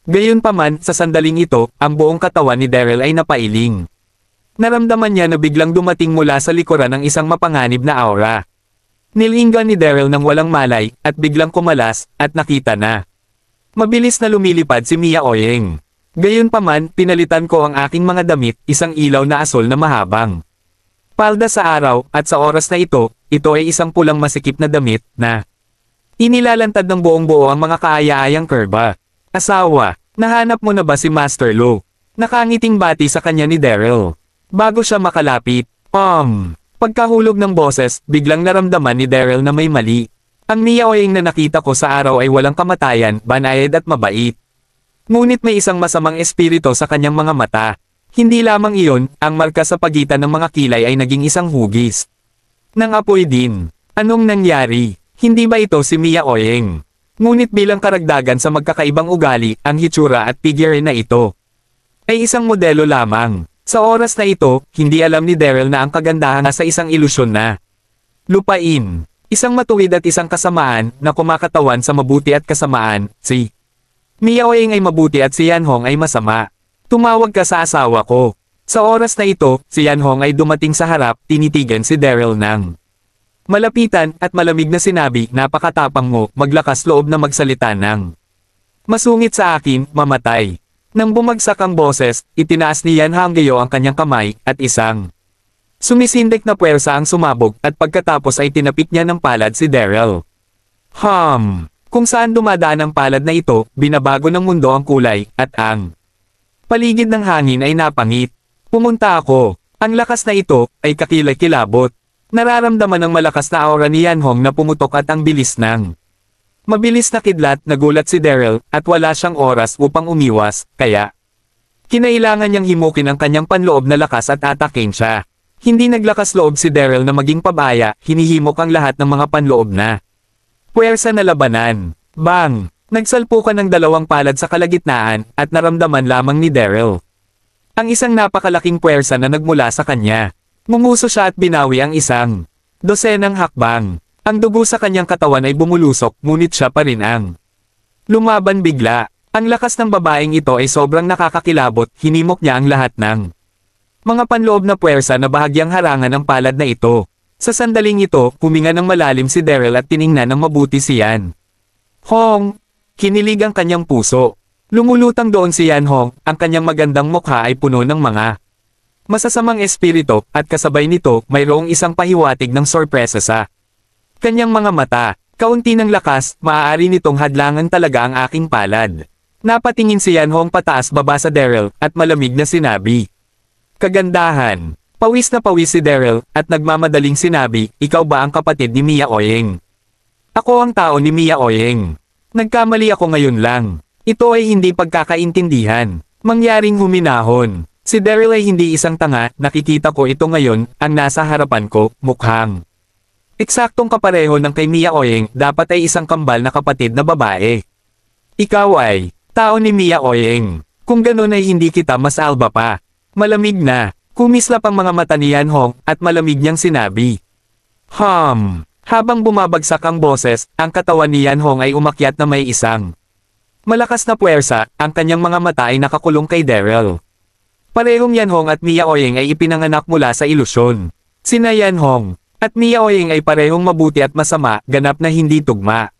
Gayunpaman, sa sandaling ito, ang buong katawan ni Daryl ay napailing. Naramdaman niya na biglang dumating mula sa likuran ng isang mapanganib na aura. Nilinggan ni Daryl ng walang malay, at biglang kumalas, at nakita na mabilis na lumilipad si Mia Oyeng. Gayunpaman, pinalitan ko ang aking mga damit, isang ilaw na asol na mahabang palda sa araw, at sa oras na ito ay isang pulang masikip na damit, na inilalantad ng buong buo ang mga kaaya-ayang kurba. Asawa, nahanap mo na ba si Master Lu? Nakangiting bati sa kanya ni Daryl. Bago siya makalapit, pagkahulog ng boses, biglang naramdaman ni Daryl na may mali. Ang Mia Oyeng na nakita ko sa araw ay walang kamatayan, banayad at mabait. Ngunit may isang masamang espiritu sa kanyang mga mata. Hindi lamang iyon, ang marka sa pagitan ng mga kilay ay naging isang hugis ng apoy din. Anong nangyari? Hindi ba ito si Mia Oyeng? Ngunit bilang karagdagan sa magkakaibang ugali, ang hitsura at figure na ito ay isang modelo lamang. Sa oras na ito, hindi alam ni Daryl na ang kagandahan sa isang ilusyon na lupain. Isang matuwid at isang kasamaan na kumakatawan sa mabuti at kasamaan, si Mia Oeng ay mabuti at si Yan Hong ay masama. Tumawag ka sa asawa ko. Sa oras na ito, si Yan Hong ay dumating sa harap, tinitigan si Daryl ng malapitan at malamig na sinabi, napakatapang mo, maglakas loob na magsalita ng masungit sa akin, mamatay. Nang bumagsak ang boses, itinaas ni Yan Hanggayo ang kanyang kamay, at isang sumisindik na puwersa ang sumabog, at pagkatapos ay tinapik niya ng palad si Daryl. Kung saan dumadaan ang palad na ito, binabago ng mundo ang kulay, at ang paligid ng hangin ay napangit. Pumunta ako. Ang lakas na ito, ay kakilay-kilabot. Nararamdaman ng malakas na aura ni Yan Hong na pumutok at ang bilis ng mabilis na kidlat, nagulat si Daryl, at wala siyang oras upang umiwas, kaya kinailangan niyang himukin ang kanyang panloob na lakas at atakin siya. Hindi naglakas loob si Daryl na maging pabaya, hinihimok ang lahat ng mga panloob na puwersa na labanan. Bang! Nagsalpukan ng dalawang palad sa kalagitnaan, at naramdaman lamang ni Daryl ang isang napakalaking puwersa na nagmula sa kanya. Mumuso siya at binawi ang isang dosenang hakbang. Ang dugo sa kanyang katawan ay bumulusok, ngunit siya pa rin ang lumaban bigla. Ang lakas ng babaeng ito ay sobrang nakakakilabot, hinimok niya ang lahat ng mga panloob na puwersa na bahagyang harangan ng palad na ito. Sa sandaling ito, huminga ng malalim si Daryl at tiningnan ng mabuti si Yan Hong. Kinilig ang kanyang puso. Lumulutang doon si Yan Hong, ang kanyang magandang mukha ay puno ng mga masasamang espiritu, at kasabay nito, mayroong isang pahiwatig ng sorpresa sa kanyang mga mata. Kaunti ng lakas, maaari nitong hadlangan talaga ang aking palad. Napatingin si Yan Hong pataas baba sa Daryl, at malamig na sinabi, kagandahan. Pawis na pawis si Daryl, at nagmamadaling sinabi, ikaw ba ang kapatid ni Mia Oeng? Ako ang tao ni Mia Oeng. Nagkamali ako ngayon lang. Ito ay hindi pagkakaintindihan. Mangyaring huminahon. Si Daryl ay hindi isang tanga, nakikita ko ito ngayon, ang nasa harapan ko, mukhang eksaktong kapareho ng kay Mia Oeng, dapat ay isang kambal na kapatid na babae. Ikaw ay tao ni Mia Oeng. Kung ganun ay hindi kita mas alba pa. Malamig na. Kumislap ang mga mata ni Yan Hong, at malamig niyang sinabi. Habang bumabagsak ang boses, ang katawan ni Yan Hong ay umakyat na may isang malakas na puwersa, ang kanyang mga mata ay nakakulong kay Daryl. Parehong Yan Hong at Mia Oeng ay ipinanganak mula sa ilusyon. Sina Yan Hong at Mia Oeng ay parehong mabuti at masama, ganap na hindi tugma.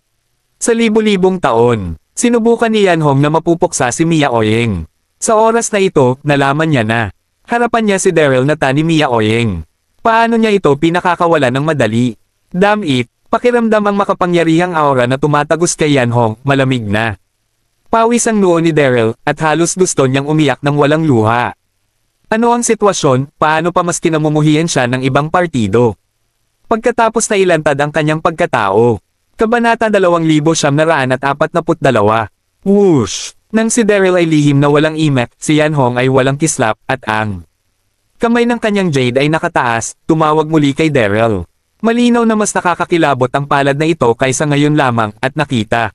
Sa libu-libong taon, sinubukan ni Yan Hong na mapupuksa si Mia Oeng. Sa oras na ito, nalaman niya na harapan niya si Daryl na ni Mia Oeng. Paano niya ito pinakakawala ng madali? Damn it, pakiramdam ang makapangyarihang aura na tumatagos kay Yan Hong, malamig na. Pawis ang noo ni Daryl, at halos gusto niyang umiyak ng walang luha. Ano ang sitwasyon, paano pa mas kinamumuhian siya ng ibang partido? Pagkatapos na ilantad ang kanyang pagkatao. Kabanata 2942. Whoosh! Nang si Daryl ay lihim na walang imek, si Yan Hong ay walang kislap, at ang kamay ng kanyang jade ay nakataas, tumawag muli kay Daryl. Malinaw na mas nakakakilabot ang palad na ito kaysa ngayon lamang, at nakita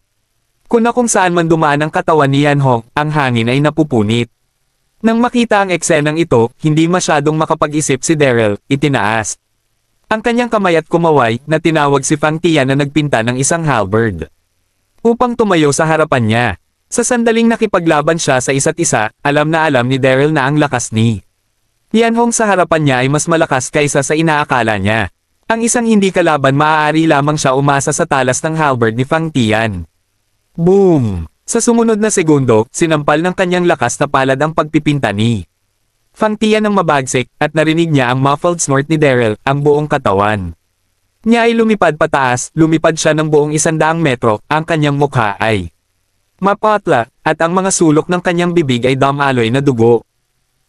ko na kung saan man dumaan ang katawan ni Yan Hong, ang hangin ay napupunit. Nang makita ang eksenang ito, hindi masyadong makapag-isip si Daryl, itinaas ang kanyang kamay at kumaway, na tinawag si Fang Tian na nagpinta ng isang halberd upang tumayo sa harapan niya. Sa sandaling nakipaglaban siya sa isa't isa, alam na alam ni Daryl na ang lakas ni Yan Hong sa harapan niya ay mas malakas kaysa sa inaakala niya. Ang isang hindi kalaban maaari lamang siya umasa sa talas ng halberd ni Fang Tian. Boom! Sa sumunod na segundo, sinampal ng kanyang lakas na palad ang pagpipinta ni Fang Tian ng mabagsik, at narinig niya ang muffled snort ni Daryl, ang buong katawan niya ay lumipad pataas, lumipad siya ng buong 100 metro, ang kanyang mukha ay mapatla, at ang mga sulok ng kanyang bibig ay damaloy na dugo.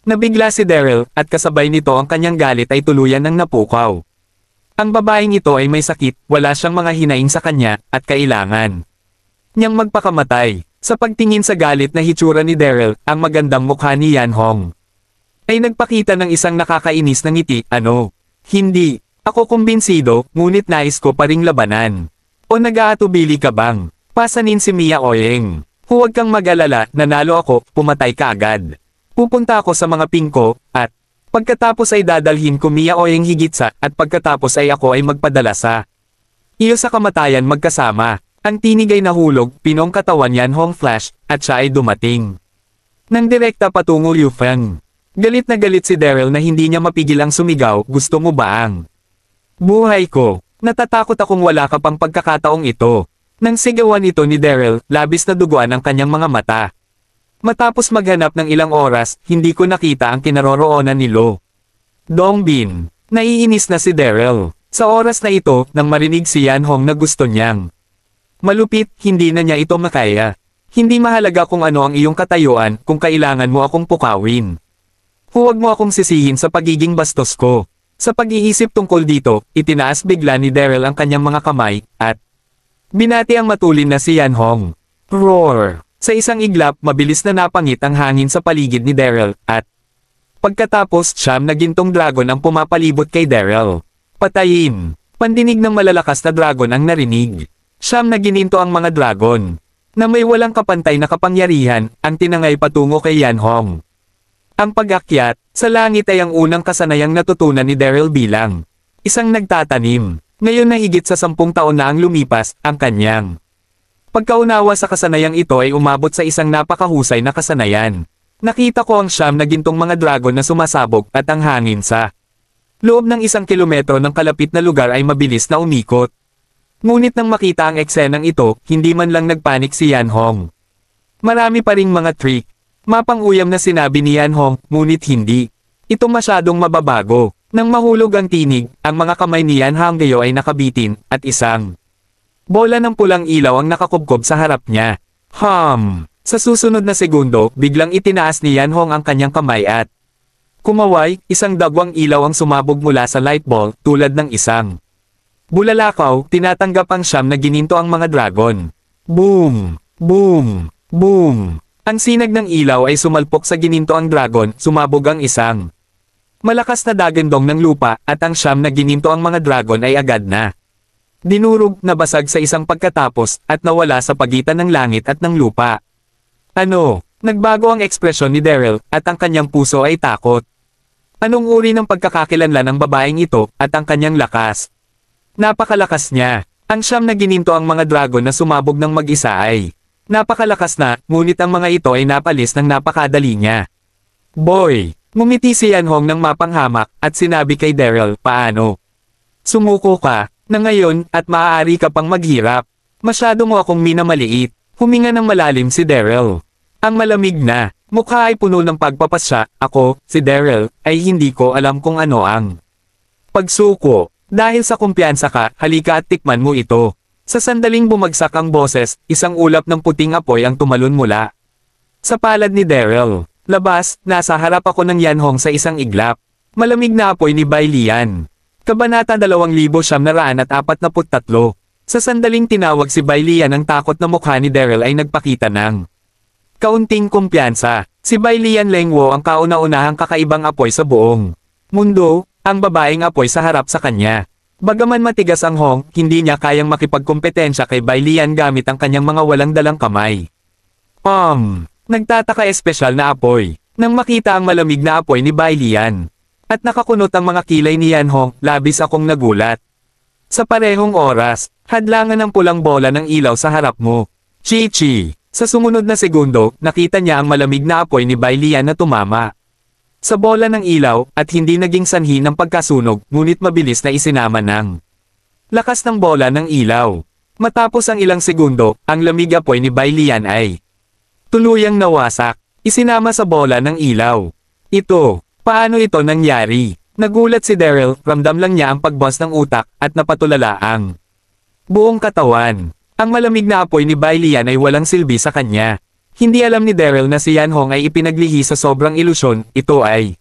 Nabigla si Daryl, at kasabay nito ang kanyang galit ay tuluyan ng napukaw. Ang babaeng ito ay may sakit, wala siyang mga hinaing sa kanya, at kailangan niyang magpakamatay. Sa pagtingin sa galit na hitsura ni Daryl, ang magandang mukha ni Yan Hong ay nagpakita ng isang nakakainis na ngiti. Ano? Hindi. Ako kumbinsido, ngunit nais ko pa ring labanan. O nag-aatubili ka bang? Pasanin si Mia Oeng. Huwag kang mag-alala, nanalo ako, pumatay ka agad. Pupunta ako sa mga pingko, at Pagkatapos ay dadalhin ko Mia o yung higit sa, at pagkatapos ay ako ay magpadala sa iyo sa kamatayan magkasama. Ang tinig ay nahulog, pinong katawan Yan Hong Flash, at siya ay dumating. Nang direkta patungo Liu Feng. Galit na galit si Daryl na hindi niya mapigil ang sumigaw, gusto mo ba ang buhay ko? Natatakot akong wala ka pang pagkakataong ito. Nang sigawan ito ni Daryl, labis na duguan ang kanyang mga mata. Matapos maghanap ng ilang oras, hindi ko nakita ang kinaroroonan ni Lo Dongbin. Naiinis na si Daryl. Sa oras na ito, nang marinig si Yan Hong na gusto niyang malupit, hindi na niya ito makaya. Hindi mahalaga kung ano ang iyong katayuan, kung kailangan mo akong pukawin. Huwag mo akong sisihin sa pagiging bastos ko. Sa pag-iisip tungkol dito, itinaas bigla ni Daryl ang kanyang mga kamay, at binati ang matulin na si Yan Hong. Roar! Sa isang iglap, mabilis na napangit ang hangin sa paligid ni Daryl, at pagkatapos, siyam na gintong dragon ang pumapalibot kay Daryl. Patayin! Pandinig ng malalakas na dragon ang narinig. Siyam na gininto ang mga dragon, na may walang kapantay na kapangyarihan, ang tinangay patungo kay Yan Hong. Ang pag-akyat sa langit ay ang unang kasanayang natutunan ni Daryl bilang isang nagtatanim. Ngayon na higit sa 10 taon na ang lumipas, ang kanyang pagkaunawa sa kasanayang ito ay umabot sa isang napakahusay na kasanayan. Nakita ko ang siyam na gintong mga dragon na sumasabog at ang hangin sa loob ng 1 kilometro ng kalapit na lugar ay mabilis na umikot. Ngunit nang makita ang eksenang ito, hindi man lang nagpanik si Yan Hong. Marami pa ring mga trick. Mapang-uyam na sinabi ni Yan Hong, ngunit hindi ito masyadong mababago. Nang mahulog ang tinig, ang mga kamay ni Yan Honggayo ay nakabitin, at isang bola ng pulang ilaw ang nakakubkob sa harap niya. Sa susunod na segundo, biglang itinaas ni Yan Hong ang kanyang kamay at kumaway, isang dagwang ilaw ang sumabog mula sa light ball, tulad ng isang bulalakaw, tinatanggap ang siyam na gininto ang mga dragon. Boom! Boom! Boom! Ang sinag ng ilaw ay sumalpok sa gininto ang dragon, sumabog ang isang malakas na dagandong ng lupa, at ang siyam na gininto ang mga dragon ay agad na dinurog, nabasag sa isang pagkatapos, at nawala sa pagitan ng langit at ng lupa. Ano? Nagbago ang ekspresyon ni Daryl, at ang kanyang puso ay takot. Anong uri ng pagkakakilanlan ng babaeng ito, at ang kanyang lakas? Napakalakas niya. Ang siyam na gininto ang mga dragon na sumabog ng mag-isa ay napakalakas na, ngunit ang mga ito ay napalis ng napakadali niya. Boy! Ngumiti si Yan Hong ng mapanghamak, at sinabi kay Daryl, paano? Sumuko ka na ngayon, at maaari ka pang maghirap. Masyado mo akong minamaliit. Huminga ng malalim si Daryl. Ang malamig na mukha ay puno ng pagpapasya. Ako, si Daryl, ay hindi ko alam kung ano ang pagsuko. Dahil sa kumpiyansa ka, halika at tikman mo ito. Sa sandaling bumagsak ang boses, isang ulap ng puting apoy ang tumalon mula sa palad ni Daryl. Labas, nasa harap ako ng Yan Hong sa isang iglap. Malamig na apoy ni Bai Lian. Kabanata 2943. Sa sandaling tinawag si Bai Lian, ang takot na mukha ni Daryl ay nagpakita ng kaunting kumpiyansa. Si Bai Lian Lengwo ang kauna-unahang kakaibang apoy sa buong mundo, ang babaeng apoy sa harap sa kanya. Bagaman matigas ang Hong, hindi niya kayang makipagkompetensya kay Bai Lian gamit ang kanyang mga walang dalang kamay. Nagtataka espesyal na apoy. Nang makita ang malamig na apoy ni Bai Lian, at nakakunot ang mga kilay ni Yan Hong, labis akong nagulat. Sa parehong oras, hadlangan ng pulang bola ng ilaw sa harap mo. Chi-chi! Sa sumunod na segundo, nakita niya ang malamig na apoy ni Bai Lian na tumama sa bola ng ilaw, at hindi naging sanhi ng pagkasunog, ngunit mabilis na isinama ng lakas ng bola ng ilaw. Matapos ang ilang segundo, ang lamig apoy ni Bai Lian ay tuluyang nawasak, isinama sa bola ng ilaw. Ito, paano ito nangyari? Nagulat si Daryl, ramdam lang niya ang pagbas ng utak, at napatulala ang buong katawan. Ang malamig na apoy ni Bai Lian ay walang silbi sa kanya. Hindi alam ni Daryl na si Yan Hong ay ipinaglihi sa sobrang ilusyon, ito ay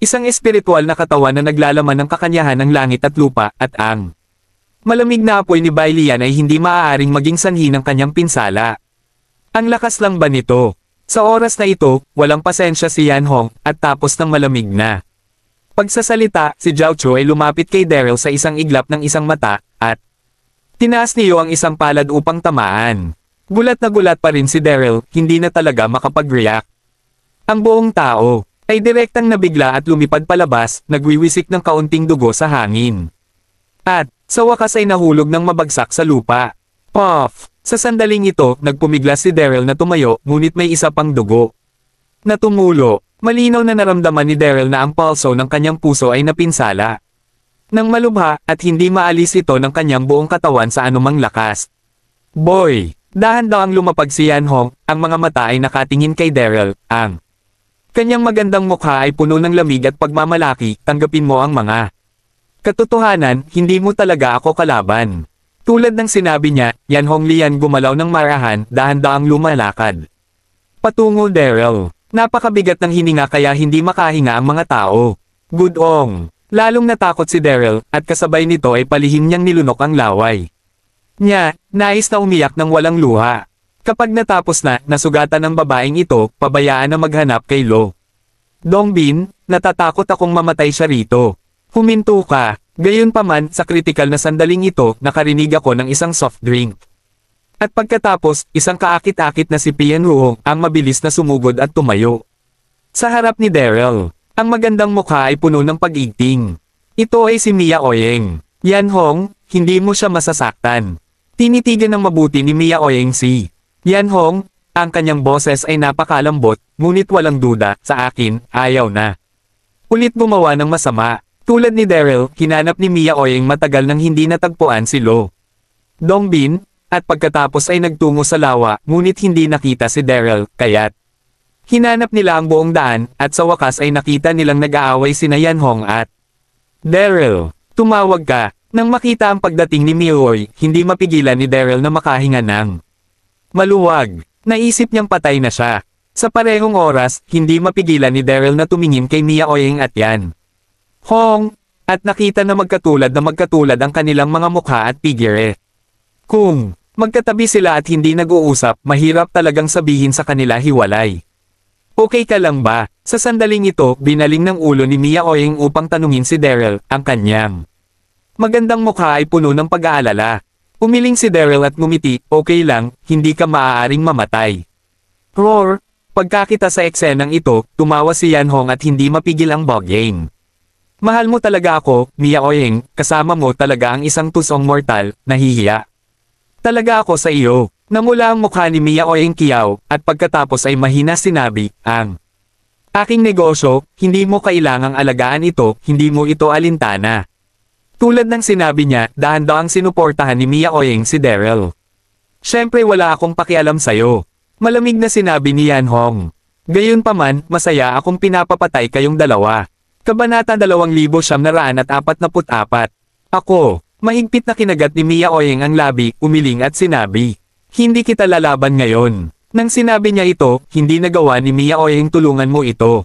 isang espiritual na katawan na naglalaman ng kakanyahan ng langit at lupa, at ang malamig na apoy ni Bai Lian ay hindi maaaring maging sanhi ng kanyang pinsala. Ang lakas lang ba nito? Sa oras na ito, walang pasensya si Yan Hong, at tapos ng malamig na pagsasalita, si Zhao Chu ay lumapit kay Daryl sa isang iglap ng isang mata, at tinaas niyo ang isang palad upang tamaan. Gulat na gulat pa rin si Daryl, hindi na talaga makapag-react. Ang buong tao, ay direktang nabigla at lumipad palabas, nagwiwisik ng kaunting dugo sa hangin. At, sa wakas ay nahulog ng mabagsak sa lupa. Puff! Sa sandaling ito, nagpumiglas si Daryl na tumayo, ngunit may isa pang dugo na tumulo. Malinaw na naramdaman ni Daryl na ang pulso ng kanyang puso ay napinsala. Nang malubha, at hindi maalis ito ng kanyang buong katawan sa anumang lakas. Boy! Dahan-dahang lumapag si Yan Hong, ang mga mata ay nakatingin kay Daryl, ang kanyang magandang mukha ay puno ng lamig at pagmamalaki, tanggapin mo ang mga katotohanan, hindi mo talaga ako kalaban. Tulad ng sinabi niya, Yan Hong Lian gumalaw ng marahan, dahan-dahang lumalakad patungo Daryl. Napakabigat ng hininga kaya hindi makahinga ang mga tao. Gudong. Lalong natakot si Daryl, at kasabay nito ay palihim niyang nilunok ang laway niya, nais na umiyak ng walang luha. Kapag natapos na, nasugatan ng babaeng ito, pabayaan na maghanap kay Lo Dongbin, natatakot akong mamatay siya rito. Huminto ka. Gayunpaman, sa kritikal na sandaling ito, nakarinig ako ng isang soft drink. At pagkatapos, isang kaakit-akit na si Pian Huong, ang mabilis na sumugod at tumayo sa harap ni Daryl. Ang magandang mukha ay puno ng pag-igting. Ito ay si Mia Oyeng. Yan Hong, hindi mo siya masasaktan. Tinitigan ng mabuti ni Mia Oyeng si Yan Hong, ang kanyang boses ay napakalambot, ngunit walang duda, sa akin, ayaw na ulit gumawa ng masama. Tulad ni Daryl, hinanap ni Mia Oyeng matagal nang hindi natagpuan si Lo Dongbin, at pagkatapos ay nagtungo sa lawa, ngunit hindi nakita si Daryl, kaya't hinanap nila ang buong daan, at sa wakas ay nakita nilang nag-aaway sina Yan Hong at Daryl. Tumawag ka. Nang makita ang pagdating ni Mioy, hindi mapigilan ni Daryl na makahinga ng maluwag. Naisip niyang patay na siya. Sa parehong oras, hindi mapigilan ni Daryl na tumingin kay Mia Oyeng at Yan Hong, at nakita na magkatulad ang kanilang mga mukha at figure. Kung magkatabi sila at hindi nag-uusap, mahirap talagang sabihin sa kanila hiwalay. Okay ka lang ba? Sa sandaling ito, binaling ng ulo ni Mia Oyeng upang tanungin si Daryl, ang kanyang magandang mukha ay puno ng pag-aalala. Umiling si Daryl at ngumiti, okay lang, hindi ka maaaring mamatay. Roar! Pagkakita sa eksenang ito, tumawa si Yan Hong at hindi mapigil ang bogging. Mahal mo talaga ako, Mia Oyeng, kasama mo talaga ang isang tusong mortal, nahihiya talaga ako sa iyo. Namula ang mukha ni Mia Oyeng Kiao, at pagkatapos ay mahina sinabi, ang aking negosyo, hindi mo kailangang alagaan ito, hindi mo ito alintana. Tulad ng sinabi niya, dahan-dahang sinuportahan ni Mia Oyeng si Daryl. Siyempre wala akong pakialam sayo. Malamig na sinabi ni Yan Hong. Gayunpaman, masaya akong pinapapatay kayong dalawa. Kabanata 2944. Ako, mahigpit na kinagat ni Mia Oyeng ang labi, umiling at sinabi, hindi kita lalaban ngayon. Nang sinabi niya ito, hindi nagawa ni Mia Oyeng tulungan mo ito.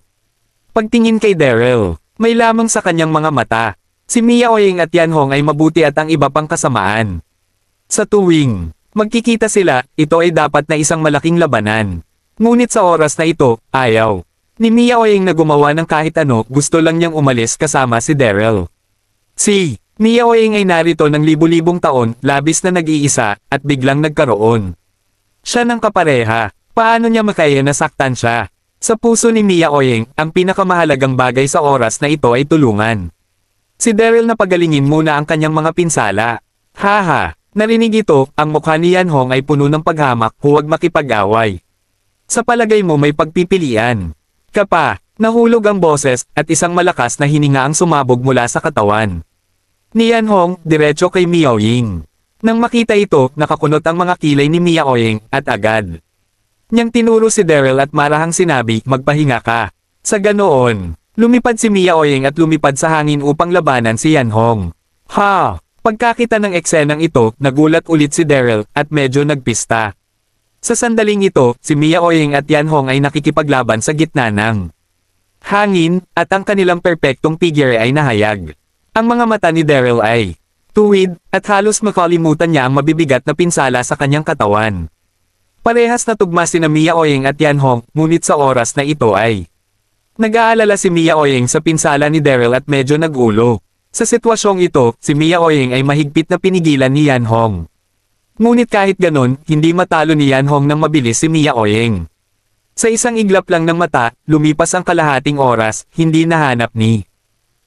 Pagtingin kay Daryl, may lamang sa kanyang mga mata. Si Mia Oyeng at Yan Hong ay mabuti at ang iba pang kasamaan. Sa tuwing magkikita sila, ito ay dapat na isang malaking labanan. Ngunit sa oras na ito, ayaw ni Mia Oyeng na gumawa ng kahit ano, gusto lang niyang umalis kasama si Daryl. Si Mia Oyeng ay narito ng libu-libong taon, labis na nag-iisa, at biglang nagkaroon siya ng kapareha. Paano niya makaya nasaktan siya? Sa puso ni Mia Oyeng, ang pinakamahalagang bagay sa oras na ito ay tulungan si Daryl na pagalingin muna ang kanyang mga pinsala. Haha, narinig ito, ang mukha ni Yan Hong ay puno ng paghamak, huwag makipag-away. Sa palagay mo may pagpipilian ka pa. Nahulog ang boses, at isang malakas na hininga ang sumabog mula sa katawan ni Yan Hong, diretso kay Mia Oyeng. Nang makita ito, nakakunot ang mga kilay ni Mia Oyeng, at agad niyang tinuro si Daryl at marahang sinabi, magpahinga ka. Sa ganoon, lumipad si Mia Oyeng at lumipad sa hangin upang labanan si Yan Hong. Ha! Pagkakita ng eksenang ito, nagulat ulit si Daryl, at medyo nagpista. Sa sandaling ito, si Mia Oyeng at Yan Hong ay nakikipaglaban sa gitna ng hangin, at ang kanilang perpektong figure ay nahayag. Ang mga mata ni Daryl ay tuwid, at halos makalimutan niya ang mabibigat na pinsala sa kanyang katawan. Parehas na tugma sina Mia Oyeng at Yan Hong, ngunit sa oras na ito ay nag-aalala si Mia Oyeng sa pinsala ni Daryl at medyo nag-ulo. Sa sitwasyong ito, si Mia Oyeng ay mahigpit na pinigilan ni Yan Hong. Ngunit kahit ganon, hindi matalo ni Yan Hong nang mabilis si Mia Oyeng. Sa isang iglap lang ng mata, lumipas ang kalahating oras, hindi nahanap ni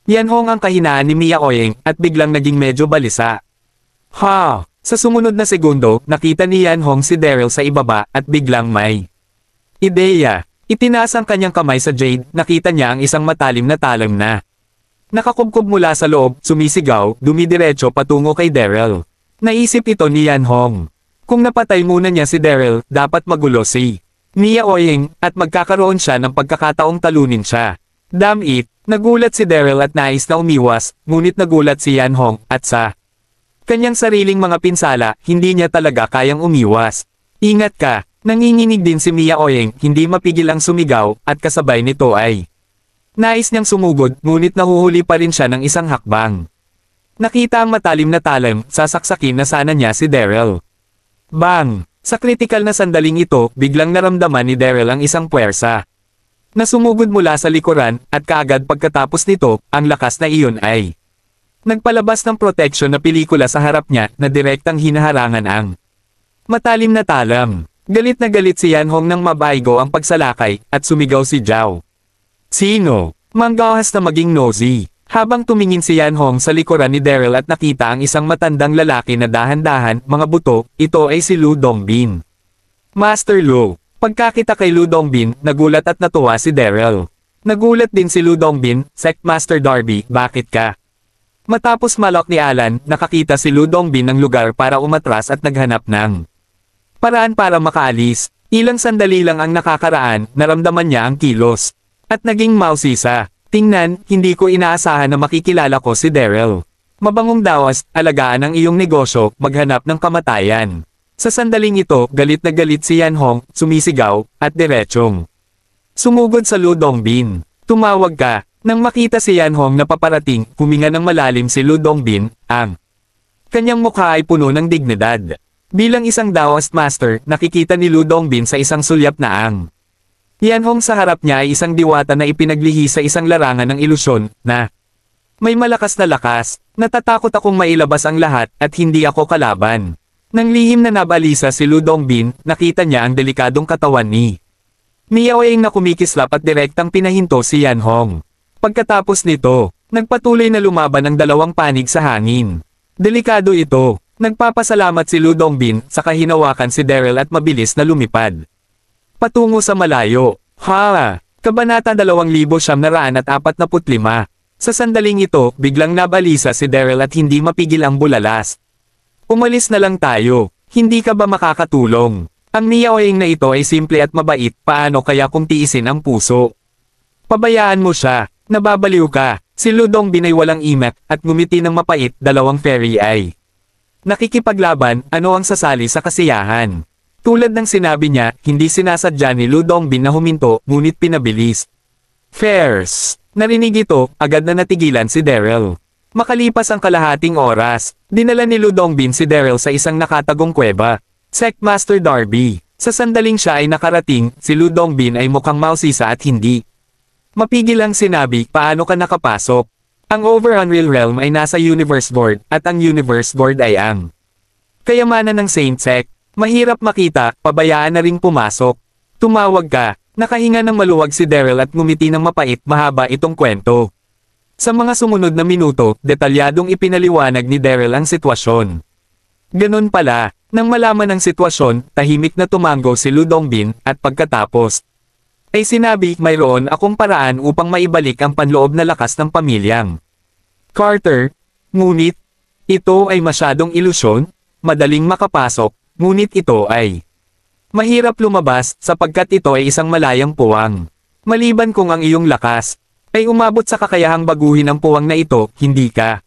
Yanhong ang kahinaan ni Mia Oyeng at biglang naging medyo balisa. Ha! Sa sumunod na segundo, nakita ni Yanhong si Daryl sa ibaba at biglang may ideya. Itinaas ang kanyang kamay sa Jade, nakita niya ang isang matalim na talam na nakakubkob mula sa loob, sumisigaw, dumidiretso patungo kay Daryl. Naisip ito ni Yanhong. Kung napatay muna niya si Daryl, dapat magulo si Mia Oyeng, at magkakaroon siya ng pagkakataong talunin siya. Damn it, nagulat si Daryl at nais na umiwas, ngunit nagulat si Yanhong, at sa kanyang sariling mga pinsala, hindi niya talaga kayang umiwas. Ingat ka, nanginginig din si Mia Oyeng, hindi mapigil ang sumigaw, at kasabay nito ay nais niyang sumugod, ngunit nahuhuli pa rin siya ng isang hakbang. Nakita ang matalim na talam, sasaksakin na sana niya si Daryl. Bang! Sa kritikal na sandaling ito, biglang naramdaman ni Daryl ang isang puwersa na sumugod mula sa likuran, at kaagad pagkatapos nito, ang lakas na iyon ay nagpalabas ng proteksyon na pelikula sa harap niya na direktang hinaharangan ang matalim na talam. Galit na galit si Yanhong nang mabaigo ang pagsalakay, at sumigaw si Zhao. Sino? Manggahas na maging nosy. Habang tumingin si Yanhong sa likuran ni Daryl at nakita ang isang matandang lalaki na dahan-dahan, mga buto, ito ay si Lu Dongbin. Master Lu. Pagkakita kay Lu Dongbin, nagulat at natuwa si Daryl. Nagulat din si Lu Dongbin, Sect Master Darby, bakit ka? Matapos malok ni Alan, nakakita si Lu Dongbin ng lugar para umatras at naghanap ng paraan para makaalis. Ilang sandali lang ang nakakaraan, naramdaman niya ang kilos. At naging mausisa. Tingnan, hindi ko inaasahan na makikilala ko si Daryl. Mabangong dawas, alagaan ang iyong negosyo, maghanap ng kamatayan. Sa sandaling ito, galit na galit si Yanhong, sumisigaw, at diretsong sumugod sa Lu Dongbin. Tumawag ka. Nang makita si Yanhong na paparating, huminga ng malalim si Lu Dongbin, ang kanyang mukha ay puno ng dignidad. Bilang isang Daoist Master, nakikita ni Lu Dongbin sa isang sulyap na ang Yanhong sa harap niya ay isang diwata na ipinaglihi sa isang larangan ng ilusyon, na may malakas na lakas. Natatakot akong mailabas ang lahat, at hindi ako kalaban. Nang lihim na nabalisa si Lu Dongbin, nakita niya ang delikadong katawan ni Mia Oyeng na kumikislap at direktang pinahinto si Yanhong. Pagkatapos nito, nagpatuloy na lumaban ang dalawang panig sa hangin. Delikado ito. Nagpapasalamat si Lu Dongbin, saka hinawakan si Daryl at mabilis na lumipad patungo sa malayo. Ha! Kabanata 2945. Sa sandaling ito, biglang nabalisa si Daryl at hindi mapigil ang bulalas. Umalis na lang tayo. Hindi ka ba makakatulong? Ang Mia Oyeng na ito ay simple at mabait, paano kaya kung tiisin ang puso? Pabayaan mo siya. Nababaliw ka. Si Lu Dongbin ay walang imek, at ngumiti ng mapait, dalawang fairy ay nakikipaglaban, ano ang sasali sa kasiyahan? Tulad ng sinabi niya, hindi sinasadya ni Lu Dongbin na huminto, ngunit pinabilis. Fairs. Narinig ito, agad na natigilan si Daryl. Makalipas ang kalahating oras, dinala ni Lu Dongbin si Daryl sa isang nakatagong kuweba. Sect Master Darby. Sa sandaling siya ay nakarating, si Lu Dongbin ay mukhang mausisa at hindi mapigil ang sinabi, paano ka nakapasok? Ang Over Unreal Realm ay nasa Universe Board, at ang Universe Board ay ang kayamanan ng Saint Sect. Mahirap makita, pabayaan na ring pumasok. Tumawag ka. Nakahinga ng maluwag si Daryl at ngumiti ng mapait, mahaba itong kwento. Sa mga sumunod na minuto, detalyadong ipinaliwanag ni Daryl ang sitwasyon. Ganun pala, nang malaman ang sitwasyon, tahimik na tumango si Lu Dongbin, at pagkatapos ay sinabi, mayroon akong paraan upang maibalik ang panloob na lakas ng pamilyang Carter. Ngunit, ito ay masyadong ilusyon, madaling makapasok, ngunit ito ay mahirap lumabas sapagkat ito ay isang malayang puwang. Maliban kung ang iyong lakas ay umabot sa kakayahang baguhin ang puwang na ito, hindi ka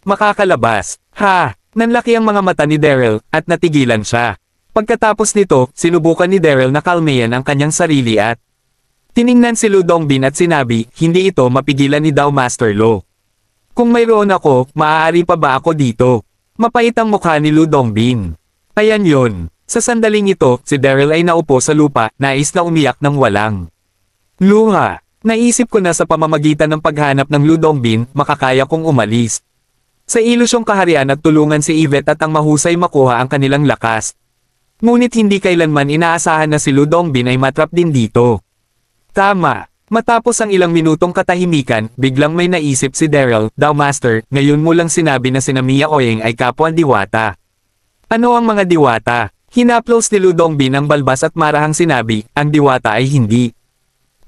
makakalabas. Ha! Nanlaki ang mga mata ni Daryl at natigilan siya. Pagkatapos nito, sinubukan ni Daryl na kalmayan ang kanyang sarili at tiningnan si Lu Dongbin at sinabi, hindi ito mapigilan ni Dao Master Lo. Kung mayroon ako, maaari pa ba ako dito? Mapait ang mukha ni Lu Dongbin. Ayan yun. Sa sandaling ito, si Daryl ay naupo sa lupa, nais na umiyak ng walang luha. Naisip ko na sa pamamagitan ng paghanap ng Lu Dongbin, makakaya kong umalis sa ilusyong kaharian at tulungan si Yvette at ang mahusay makuha ang kanilang lakas. Ngunit hindi kailanman inaasahan na si Lu Dongbin ay matrap din dito. Tama. Matapos ang ilang minutong katahimikan, biglang may naisip si Daryl, "Daw Master, ngayon mo lang sinabi na sina Mia Oyeng ay kapwa diwata." "Ano ang mga diwata?" Hinaplos ni Lu Dongbin ang balbas at marahang sinabi, "Ang diwata ay hindi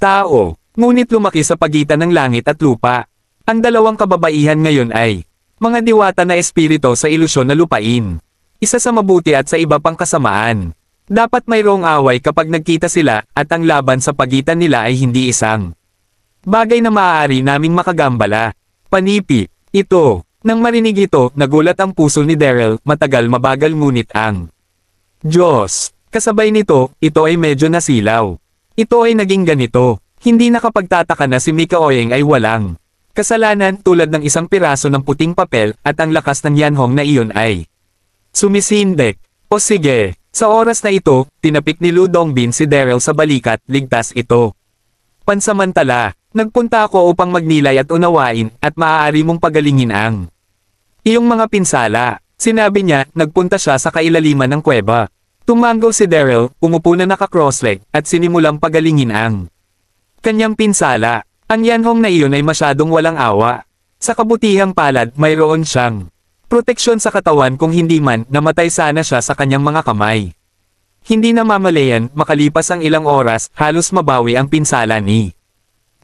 tao, ngunit lumaki sa pagitan ng langit at lupa. Ang dalawang kababaihan ngayon ay mga diwata na espirito sa ilusyon na lupain. Isa sa mabuti at sa iba pang kasamaan. Dapat mayroong away kapag nagkita sila at ang laban sa pagitan nila ay hindi isang bagay na maaari naming makagambala." Panipi. Ito. Nang marinig ito, nagulat ang puso ni Daryl, matagal mabagal ngunit ang Diyos. Kasabay nito, ito ay medyo nasilaw. Ito ay naging ganito. Hindi nakapagtataka na si Mika Oyeng ay walang kasalanan tulad ng isang piraso ng puting papel at ang lakas ng Yanhong na iyon ay sumisindek. O sige. Sa oras na ito, tinapik ni Lu Dongbin si Daryl sa balikat, ligtas ito. "Pansamantala, nagpunta ako upang magnilay at unawain, at maaari mong pagalingin ang iyong mga pinsala." Sinabi niya, nagpunta siya sa kailaliman ng kuweba. Tumanggo si Daryl, umupo na naka-crossleg, at sinimulang pagalingin ang kanyang pinsala. Ang Yanhong na iyon ay masyadong walang awa. Sa kabutihang palad, mayroon siyang proteksyon sa katawan kung hindi man, namatay sana siya sa kanyang mga kamay. Hindi namamalayan, makalipas ang ilang oras, halos mabawi ang pinsala ni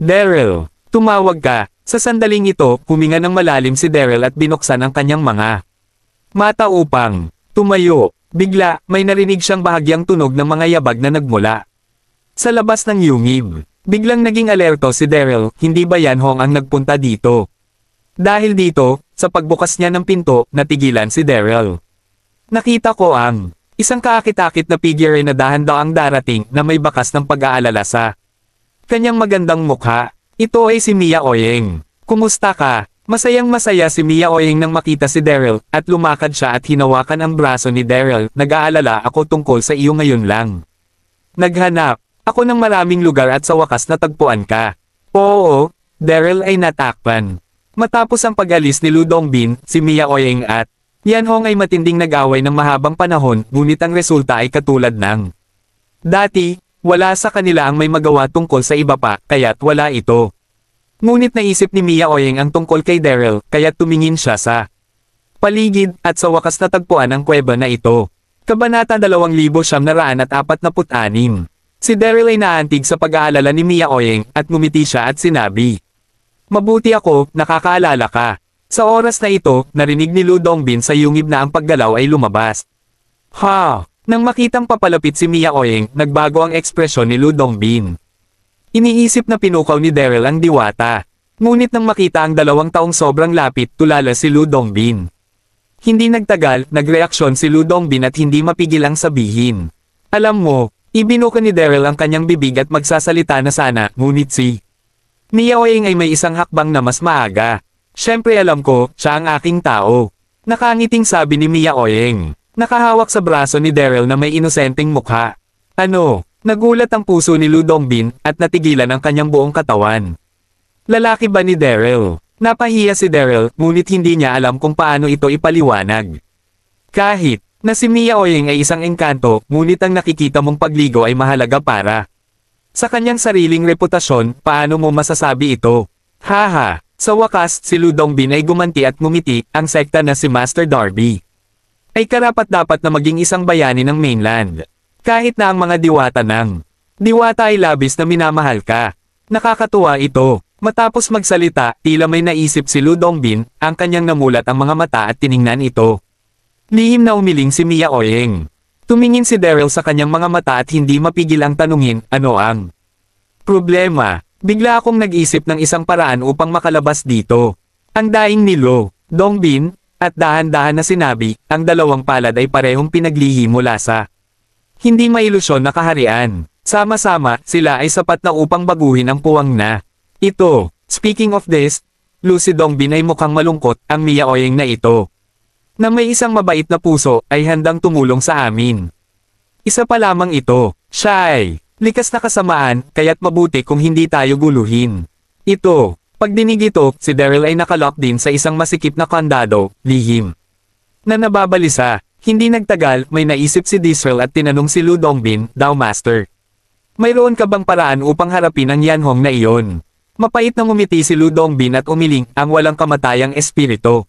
Daryl. "Tumawag ka." Sa sandaling ito, huminga ng malalim si Daryl at binuksan ang kanyang mga mata upang tumayo. Bigla, may narinig siyang bahagyang tunog ng mga yabag na nagmula sa labas ng yungib. Biglang naging alerto si Daryl, hindi ba Yanhong ang nagpunta dito? Dahil dito, sa pagbukas niya ng pinto, natigilan si Daryl. "Nakita ko ang isang kaakit-akit na figure na dahan-daang darating na may bakas ng pag-aalala sa kanyang magandang mukha. Ito ay si Mia Oyeng. Kumusta ka?" Masayang-masaya si Mia Oyeng nang makita si Daryl, at lumakad siya at hinawakan ang braso ni Daryl. "Nag-aalala ako tungkol sa iyo ngayon lang. Naghanap ako ng maraming lugar at sa wakas natagpuan ka." "Oo." Daryl ay natakpan. Matapos ang pag-alis ni Lu Dongbin, si Mia Oyeng at Yanhong ay matinding nag-away ng mahabang panahon, ngunit ang resulta ay katulad ng dati, wala sa kanila ang may magawa tungkol sa iba pa, kaya't wala ito. Ngunit naisip ni Mia Oyeng ang tungkol kay Daryl, kaya't tumingin siya sa paligid, at sa wakas natagpuan ang kuweba na ito. Kabanata 2946. Si Daryl ay naantig sa pag-aalala ni Mia Oyeng, at ngumiti siya at sinabi, "Mabuti ako, nakakaalala ka." Sa oras na ito, narinig ni Lu Dongbin sa yungib na ang paggalaw ay lumabas. "Ha!" Nang makitang papalapit si Mia Oyeng, nagbago ang ekspresyon ni Lu Dongbin. Iniisip na pinukaw ni Daryl ang diwata. Ngunit nang makita ang 2 taong sobrang lapit, tulala si Lu Dongbin. Hindi nagtagal, nagreaksyon si Lu Dongbin at hindi mapigil ang sabihin, "Alam mo, ibinuka ni Daryl ang kanyang bibig at magsasalita na sana, ngunit si Mia Oyeng ay may isang hakbang na mas maaga. Siyempre alam ko, siya ang aking tao." Nakangiting sabi ni Mia Oyeng. Nakahawak sa braso ni Daryl na may inosenteng mukha. "Ano?" Nagulat ang puso ni Lu Dongbin, at natigilan ang kanyang buong katawan. Lalaki ba ni Daryl? Napahiya si Daryl, ngunit hindi niya alam kung paano ito ipaliwanag. Kahit na si Mia Oyeng ay isang engkanto, ngunit ang nakikita mong pagligo ay mahalaga para sa kanyang sariling reputasyon. Paano mo masasabi ito? Haha. Sa wakas, si Lu Dongbin ay gumanti at ngumiti. Ang sekta na si Master Darby ay karapat-dapat na maging isang bayani ng mainland. Kahit na ang mga diwata ay labis na minamahal ka. Nakakatuwa ito. Matapos magsalita, tila may naisip si Lu Dongbin, ang kanyang namulat ang mga mata at tiningnan ito. Lihim na umiling si Mia Oyeng. Tumingin si Daryl sa kanyang mga mata at hindi mapigil ang tanungin, "Ano ang problema?" Bigla akong nag-isip ng isang paraan upang makalabas dito. Ang daing ni Lu Dongbin, at dahan-dahan na sinabi, ang 2 palad ay parehong pinaglihi mula sa hindi mailusyon na kaharian. Sama-sama, sila ay sapat na upang baguhin ang puwang na ito. Speaking of this, Lu Dongbin ay mukhang malungkot, ang Mia Oyeng na ito, na may isang mabait na puso, ay handang tumulong sa amin. Isa pa lamang ito, siya ay likas na kasamaan, kaya't mabuti kung hindi tayo guluhin. Ito, pagdinig ito, si Daryl ay nakalock din sa isang masikip na kandado, lihim na nababalisa. Hindi nagtagal, may naisip si Disrael at tinanong si Lu Dongbin, daw master. Mayroon ka bang paraan upang harapin ang Yanhong na iyon? Mapait na ngumiti si Lu Dongbin at umiling, ang walang kamatayang espiritu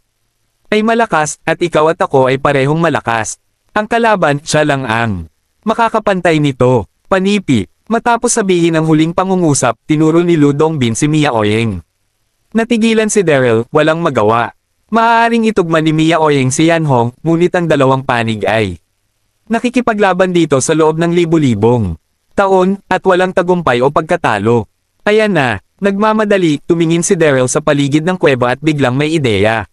ay malakas, at ikaw at ako ay parehong malakas. Ang kalaban, siya lang ang makakapantay nito. Panipi. Matapos sabihin ang huling pangungusap, tinuro ni Lu Dongbin si Mia Oyeng. Natigilan si Daryl, walang magawa. Maaaring itugma ni Mia Oyeng si Yanhong, ngunit ang dalawang panig ay nakikipaglaban dito sa loob ng libu-libong taon, at walang tagumpay o pagkatalo. Ayan na, nagmamadali, tumingin si Daryl sa paligid ng kuweba at biglang may ideya.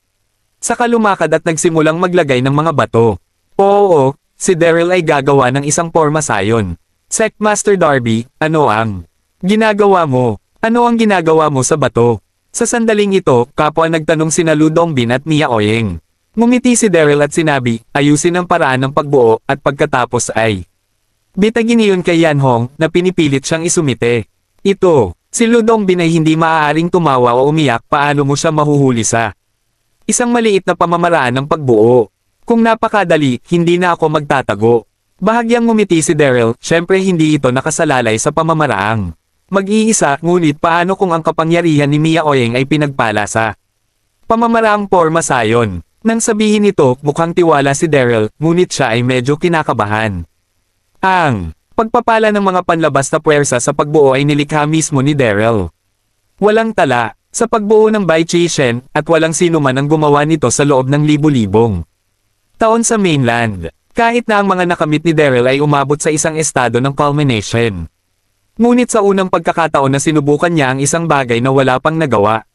Saka lumakad at nagsimulang maglagay ng mga bato. Oo, si Daryl ay gagawa ng isang porma sayon. Master Darby, ano ang ginagawa mo? Ano ang ginagawa mo sa bato? Sa sandaling ito, kapwa nagtanong sina Lu Dongbin at Mia Oyeng. Ngumiti si Daryl at sinabi, ayusin ang paraan ng pagbuo, at pagkatapos ay bitagin iyon kay Yanhong, na pinipilit siyang isumite. Ito, si Lu Dongbin ay hindi maaaring tumawa o umiyak, paano mo siya mahuhuli sa isang maliit na pamamaraan ng pagbuo. Kung napakadali, hindi na ako magtatago. Bahagyang ngumiti si Daryl, syempre hindi ito nakasalalay sa pamamaraang mag-iisa, ngunit paano kung ang kapangyarihan ni Mia Oyeng ay pinagpala sa pamamaraang porma sayon? Nang sabihin ito, mukhang tiwala si Daryl, ngunit siya ay medyo kinakabahan. Ang pagpapala ng mga panlabas na puwersa sa pagbuo ay nilikha mismo ni Daryl. Walang tala, sa pagbuo ng Bai Chi Shen, at walang sino man ang gumawa nito sa loob ng libu-libong taon sa mainland. Kahit na ang mga nakamit ni Daryl ay umabot sa isang estado ng culmination. Ngunit sa unang pagkakataon na sinubukan niya ang isang bagay na wala pang nagawa.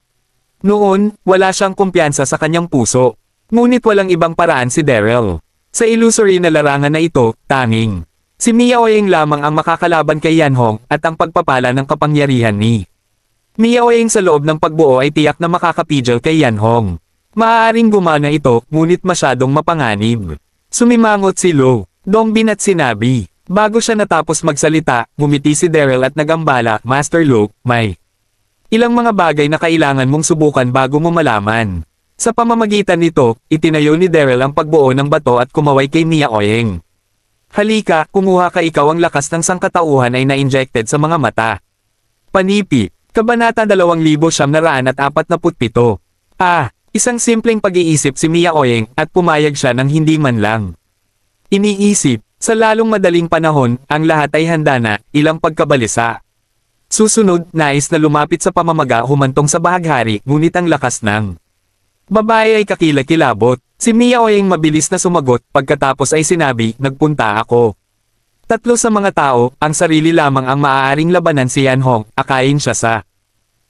Noon, wala siyang kumpiyansa sa kanyang puso. Ngunit walang ibang paraan si Daryl. Sa illusory na larangan na ito, tanging si Mia Oyeng lamang ang makakalaban kay Yanhong, at ang pagpapala ng kapangyarihan ni Mia Oyeng sa loob ng pagbuo ay tiyak na makakapigil kay Yanhong. Maaaring gumana ito, ngunit masyadong mapanganib. Sumimangot si Lu Dongbin at sinabi. Bago siya natapos magsalita, ngumiti si Daryl at nagambala, Master Lu, may ilang mga bagay na kailangan mong subukan bago mo malaman. Sa pamamagitan nito, itinayo ni Daryl ang pagbuo ng bato at kumaway kay Mia Oyeng. Halika, kumuha ka, ikaw ang lakas ng sangkatauhan ay na-injected sa mga mata. Panipi, Kabanata 2947. Isang simpleng pag-iisip si Mia Oyeng, at pumayag siya ng hindi man lang iniisip. Sa lalong madaling panahon, ang lahat ay handa na, ilang pagkabalisa. Susunod, nais na lumapit sa pamamaga humantong sa bahaghari, ngunit ang lakas ng babae ay kakilakilabot. Si Mia Oyeng mabilis na sumagot, pagkatapos ay sinabi, nagpunta ako. Tatlo sa mga tao, ang sarili lamang ang maaaring labanan si Yanhong, akayin siya sa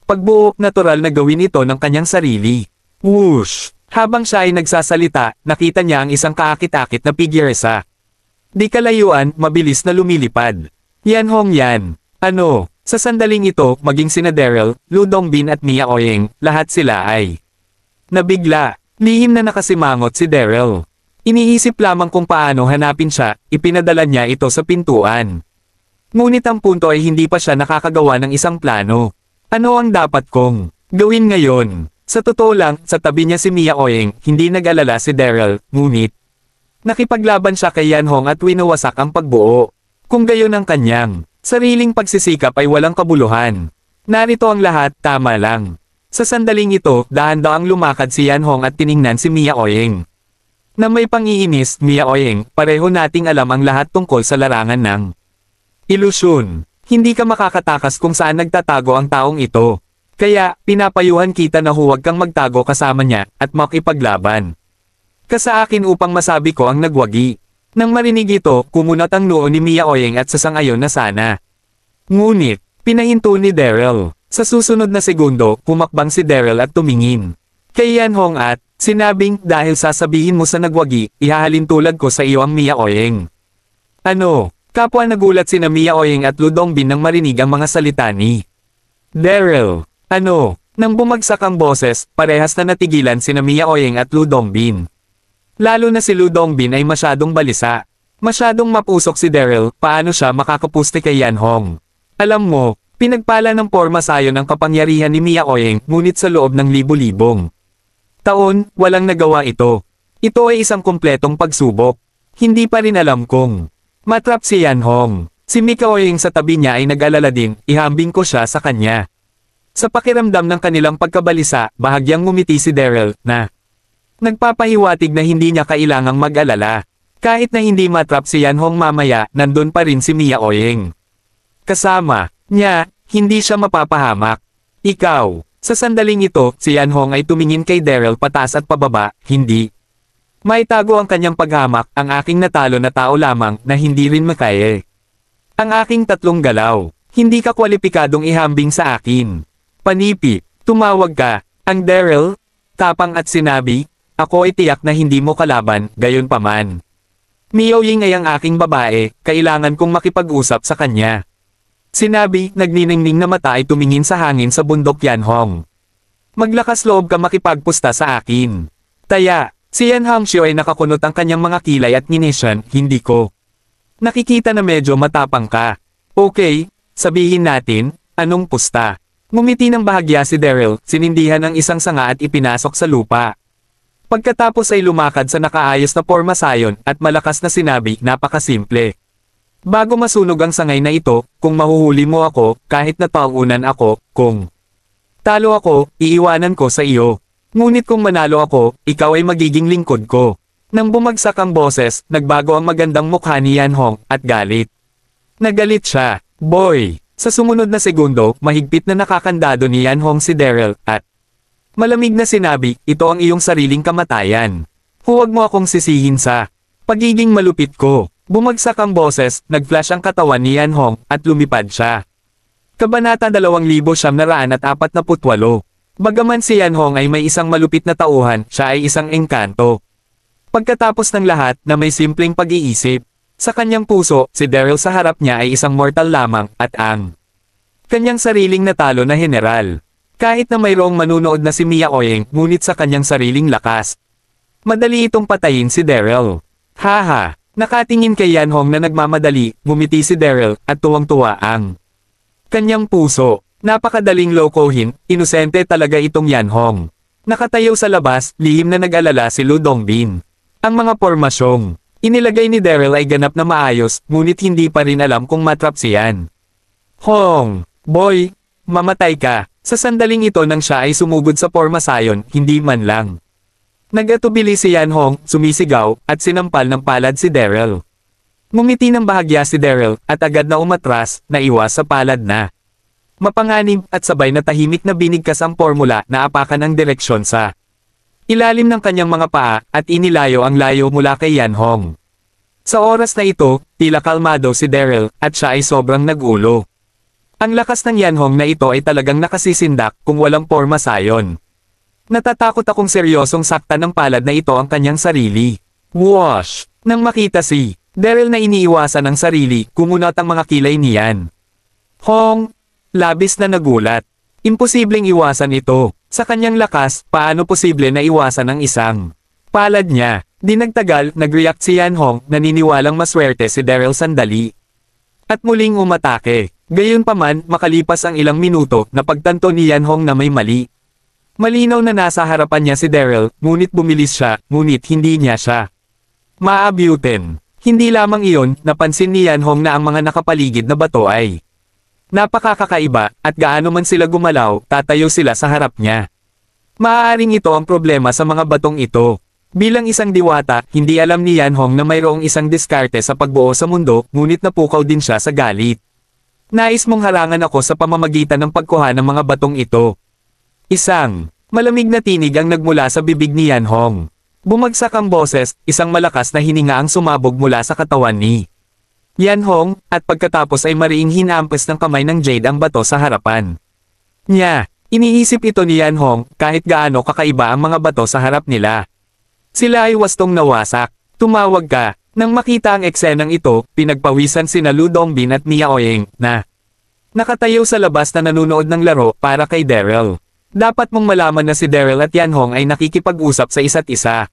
pagbuo, natural na gawin ito ng kanyang sarili. Whoosh! Habang siya ay nagsasalita, nakita niya ang isang kaakit-akit na figure sa di kalayuan, mabilis na lumilipad. Yanhong yan. Ano? Sa sandaling ito, maging sina Daryl, Lu Dongbin at Mia Oyeng, lahat sila ay nabigla. Lihim na nakasimangot si Daryl. Iniisip lamang kung paano hanapin siya, ipinadala niya ito sa pintuan. Ngunit ang punto ay hindi pa siya nakakagawa ng isang plano. Ano ang dapat kong gawin ngayon? Sa totoo lang, sa tabi niya si Mia Oyeng, hindi nag-alala si Daryl, ngunit nakipaglaban siya kay Yanhong at winawasak ang pagbuo. Kung gayon ang kanyang sariling pagsisikap ay walang kabuluhan. Narito ang lahat, tama lang. Sa sandaling ito, dahan-daang lumakad si Yanhong at tiningnan si Mia Oyeng. Na may pang-iinis, Mia Oyeng, pareho nating alam ang lahat tungkol sa larangan ng ilusyon. Hindi ka makakatakas kung saan nagtatago ang taong ito. Kaya, pinapayuhan kita na huwag kang magtago kasama niya, at makipaglaban ka sa akin upang masabi ko ang nagwagi. Nang marinig ito, kumunat ang noo ni Mia Oyeng at sasangayon na sana. Ngunit, pinahinto ni Daryl. Sa susunod na segundo, pumakbang si Daryl at tumingin kay Yanhong at sinabing, dahil sasabihin mo sa nagwagi, ihahalin tulad ko sa iyo ang Mia Oyeng. Ano? Kapwa nagulat sina Mia Oyeng at Lu Dongbin nang marinig ang mga salita ni Daryl. Ano? Nang bumagsak ang boses, parehas na natigilan sina Mia Oyeng at Lu Dongbin. Lalo na si Lu Dongbin ay masyadong balisa. Masyadong mapusok si Daryl, paano siya makakapuste kay Yanhong? Alam mo, pinagpala ng porma sayon ang kapangyarihan ni Mia Oyeng, ngunit sa loob ng libu-libong taon, walang nagawa ito. Ito ay isang kumpletong pagsubok. Hindi pa rin alam kung matrap si Yan Hong. Si Mika Oying sa tabi niya ay nag-alala din, ihambing ko siya sa kanya. Sa pakiramdam ng kanilang pagkabalisa, bahagyang ngumiti si Daryl, na nagpapahiwatig na hindi niya kailangang mag-alala. Kahit na hindi matrap si Yan Hong mamaya, nandun pa rin si Mia Oying. Kasama niya, hindi siya mapapahamak. Ikaw. Sa sandaling ito, si Yan Hong ay tumingin kay Daryl pataas at pababa, hindi. Maitago ang kanyang paghamak, ang aking natalo na tao lamang na hindi rin makaya. Ang aking tatlong galaw, hindi ka kwalipikadong ihambing sa akin. Panipi, tumawag ka, ang Daryl, tapang at sinabi, ako ay tiyak na hindi mo kalaban, gayon paman. Miao Ying ay ang aking babae, kailangan kong makipag-usap sa kanya. Sinabi, nagniningning na mata ay tumingin sa hangin sa bundok Yan Hong. Maglakas loob ka makipagpusta sa akin. Taya, si Yan Hongxiu ay nakakunot ang kanyang mga kilay at nginisyan, hindi ko. Nakikita na medyo matapang ka. Okay, sabihin natin, anong pusta? Ngumiti ng bahagya si Daryl, sinindihan ang isang sanga at ipinasok sa lupa. Pagkatapos ay lumakad sa nakaayos na pormasayon at malakas na sinabi, napakasimple. Bago masunog ang sangay na ito, kung mahuhuli mo ako, kahit nataunan ako, kung talo ako, iiwanan ko sa iyo. Ngunit kung manalo ako, ikaw ay magiging lingkod ko. Nang bumagsak ang boses, nagbago ang magandang mukha ni Yan Hong, at galit. Nagalit siya, boy. Sa sumunod na segundo, mahigpit na nakakandado ni Yan Hong si Daryl, at malamig na sinabi, ito ang iyong sariling kamatayan. Huwag mo akong sisihin sa pagiging malupit ko. Bumagsak ang boses, nag-flash ang katawan ni Yan Hong, at lumipad siya. Kabanata 2948. Bagaman si Yan Hong ay may isang malupit na tauhan, siya ay isang engkanto. Pagkatapos ng lahat na may simpleng pag-iisip, sa kanyang puso, si Daryl sa harap niya ay isang mortal lamang, at ang kanyang sariling natalo na general. Kahit na mayroong manunood na si Mia Oying, ngunit sa kanyang sariling lakas. Madali itong patayin si Daryl. Haha, nakatingin kay Yan Hong na nagmamadali, ngumiti si Daryl, at tuwang-tuwa ang kanyang puso. Napakadaling lokohin, inosente talaga itong Yan Hong. Nakatayo sa labas, lihim na nag-alala si Lu Dongbin. Ang mga pormasyong inilagay ni Daryl ay ganap na maayos, ngunit hindi pa rin alam kung matrap si Yan Hong. Boy, mamatay ka. Sa sandaling ito nang siya ay sumugod sa pormasayon, hindi man lang nag-atubili si Yan Hong, sumisigaw, at sinampal ng palad si Daryl. Ngumiti ng bahagya si Daryl, at agad na umatras, naiwas sa palad na mapanganib, at sabay na tahimik na binigkas ang formula na apakan ang direksyon sa ilalim ng kanyang mga paa, at inilayo ang layo mula kay Yan Hong. Sa oras na ito, tila kalmado si Daryl, at siya ay sobrang nagulo. Ang lakas ng Yan Hong na ito ay talagang nakasisindak kung walang pormasayon. Natatakot akong seryosong saktan ng palad na ito ang kanyang sarili. Whoosh! Nang makita si Daryl na iniiwasan ang sarili, kumunat ang mga kilay ni Yan Hong. Labis na nagulat. Imposibleng iwasan ito. Sa kanyang lakas, paano posible na iwasan ang isang palad niya? Di nagtagal, nag-react si Yan Hong, naniniwalang maswerte si Daryl sandali. At muling umatake. Gayunpaman, makalipas ang ilang minuto, napagtanto ni Yan Hong na may mali. Malinaw na nasa harapan niya si Daryl, ngunit bumilis siya, ngunit hindi niya siya maabutin. Hindi lamang iyon, napansin ni Yan Hong na ang mga nakapaligid na bato ay napakakakaiba, at gaano man sila gumalaw, tatayo sila sa harap niya. Maaaring ito ang problema sa mga batong ito. Bilang isang diwata, hindi alam ni Yan Hong na mayroong isang diskarte sa pagbuo sa mundo, ngunit napukaw din siya sa galit. Nais mong harangan ako sa pamamagitan ng pagkuha ng mga batong ito. Isang malamig na tinig ang nagmula sa bibig ni Yan Hong. Bumagsak ang boses, isang malakas na hininga ang sumabog mula sa katawan ni Yan Hong, at pagkatapos ay mariing hinampas ng kamay ng Jade ang bato sa harapan niya. Iniisip ito ni Yan Hong, kahit gaano kakaiba ang mga bato sa harap nila. Sila ay wastong nawasak. Tumawag ka. Nang makita ang eksenang ito, pinagpawisan sina Lu Dongbin at Mia Oying, na nakatayo sa labas na nanunood ng laro para kay Daryl. Dapat mong malaman na si Daryl at Yan Hong ay nakikipag-usap sa isa't isa.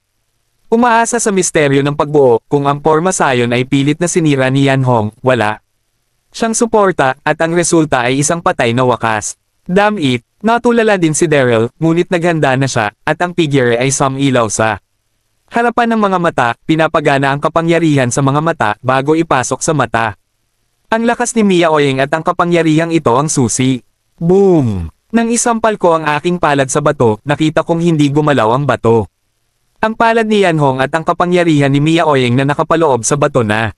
Umaasa sa misteryo ng pagbuo, kung ang pormasayon ay pilit na sinira ni Yan Hong, wala siyang suporta, at ang resulta ay isang patay na wakas. Damn it, natulala din si Daryl, ngunit naghanda na siya, at ang figure ay sumilaw sa Harapan ng mga mata, pinapagana ang kapangyarihan sa mga mata bago ipasok sa mata. Ang lakas ni Mia Oyeng at ang kapangyarihang ito ang susi. Boom! Nang isampal ko ang aking palad sa bato, nakita kong hindi gumalaw ang bato. Ang palad ni Yanhong at ang kapangyarihan ni Mia Oyeng na nakapaloob sa bato na.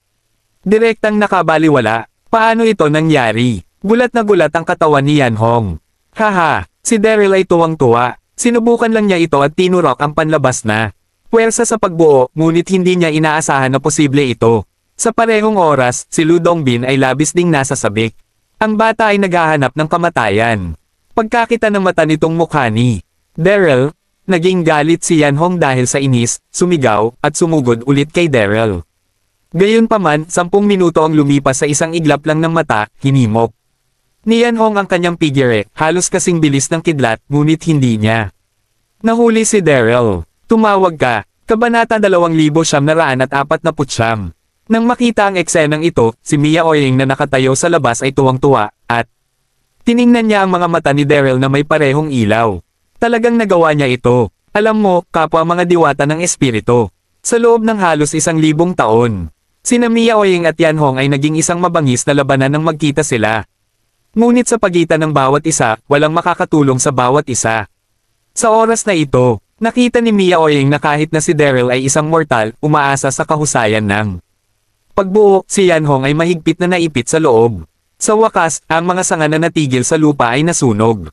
Direktang nakabaliwala. Paano ito nangyari? Gulat na gulat ang katawan ni Yanhong. Haha, si Daryl ay tuwang-tuwa. Sinubukan lang niya ito at tinurok ang panlabas na. Puwersa sa pagbuo, ngunit hindi niya inaasahan na posible ito. Sa parehong oras, si Lu Dongbin ay labis ding nasa sabik. Ang bata ay naghahanap ng kamatayan. Pagkakita ng mata nitong mukha ni Daryl, naging galit si Yanhong dahil sa inis, sumigaw, at sumugod ulit kay Daryl. Gayunpaman, 10 minuto ang lumipas sa isang iglap lang ng mata, hinimok. Ni Yanhong ang kanyang figure, halos kasing bilis ng kidlat, ngunit hindi niya. Nahuli si Daryl. Tumawag ka, Kabanata 2949. Nang makita ang eksenang ito, si Mia Oyeng na nakatayo sa labas ay tuwang-tuwa, at tiningnan niya ang mga mata ni Daryl na may parehong ilaw. Talagang nagawa niya ito. Alam mo, kapwa mga diwata ng espiritu. Sa loob ng halos 1,000 taon, sina Mia Oyeng at Yanhong ay naging isang mabangis na labanan nang magkita sila. Ngunit sa pagitan ng bawat isa, walang makakatulong sa bawat isa. Sa oras na ito, nakita ni Mia Oyeng na kahit na si Daryl ay isang mortal, umaasa sa kahusayan ng pagbuo. Si Yanhong ay mahigpit na naipit sa loob. Sa wakas, ang mga sanga na natigil sa lupa ay nasunog.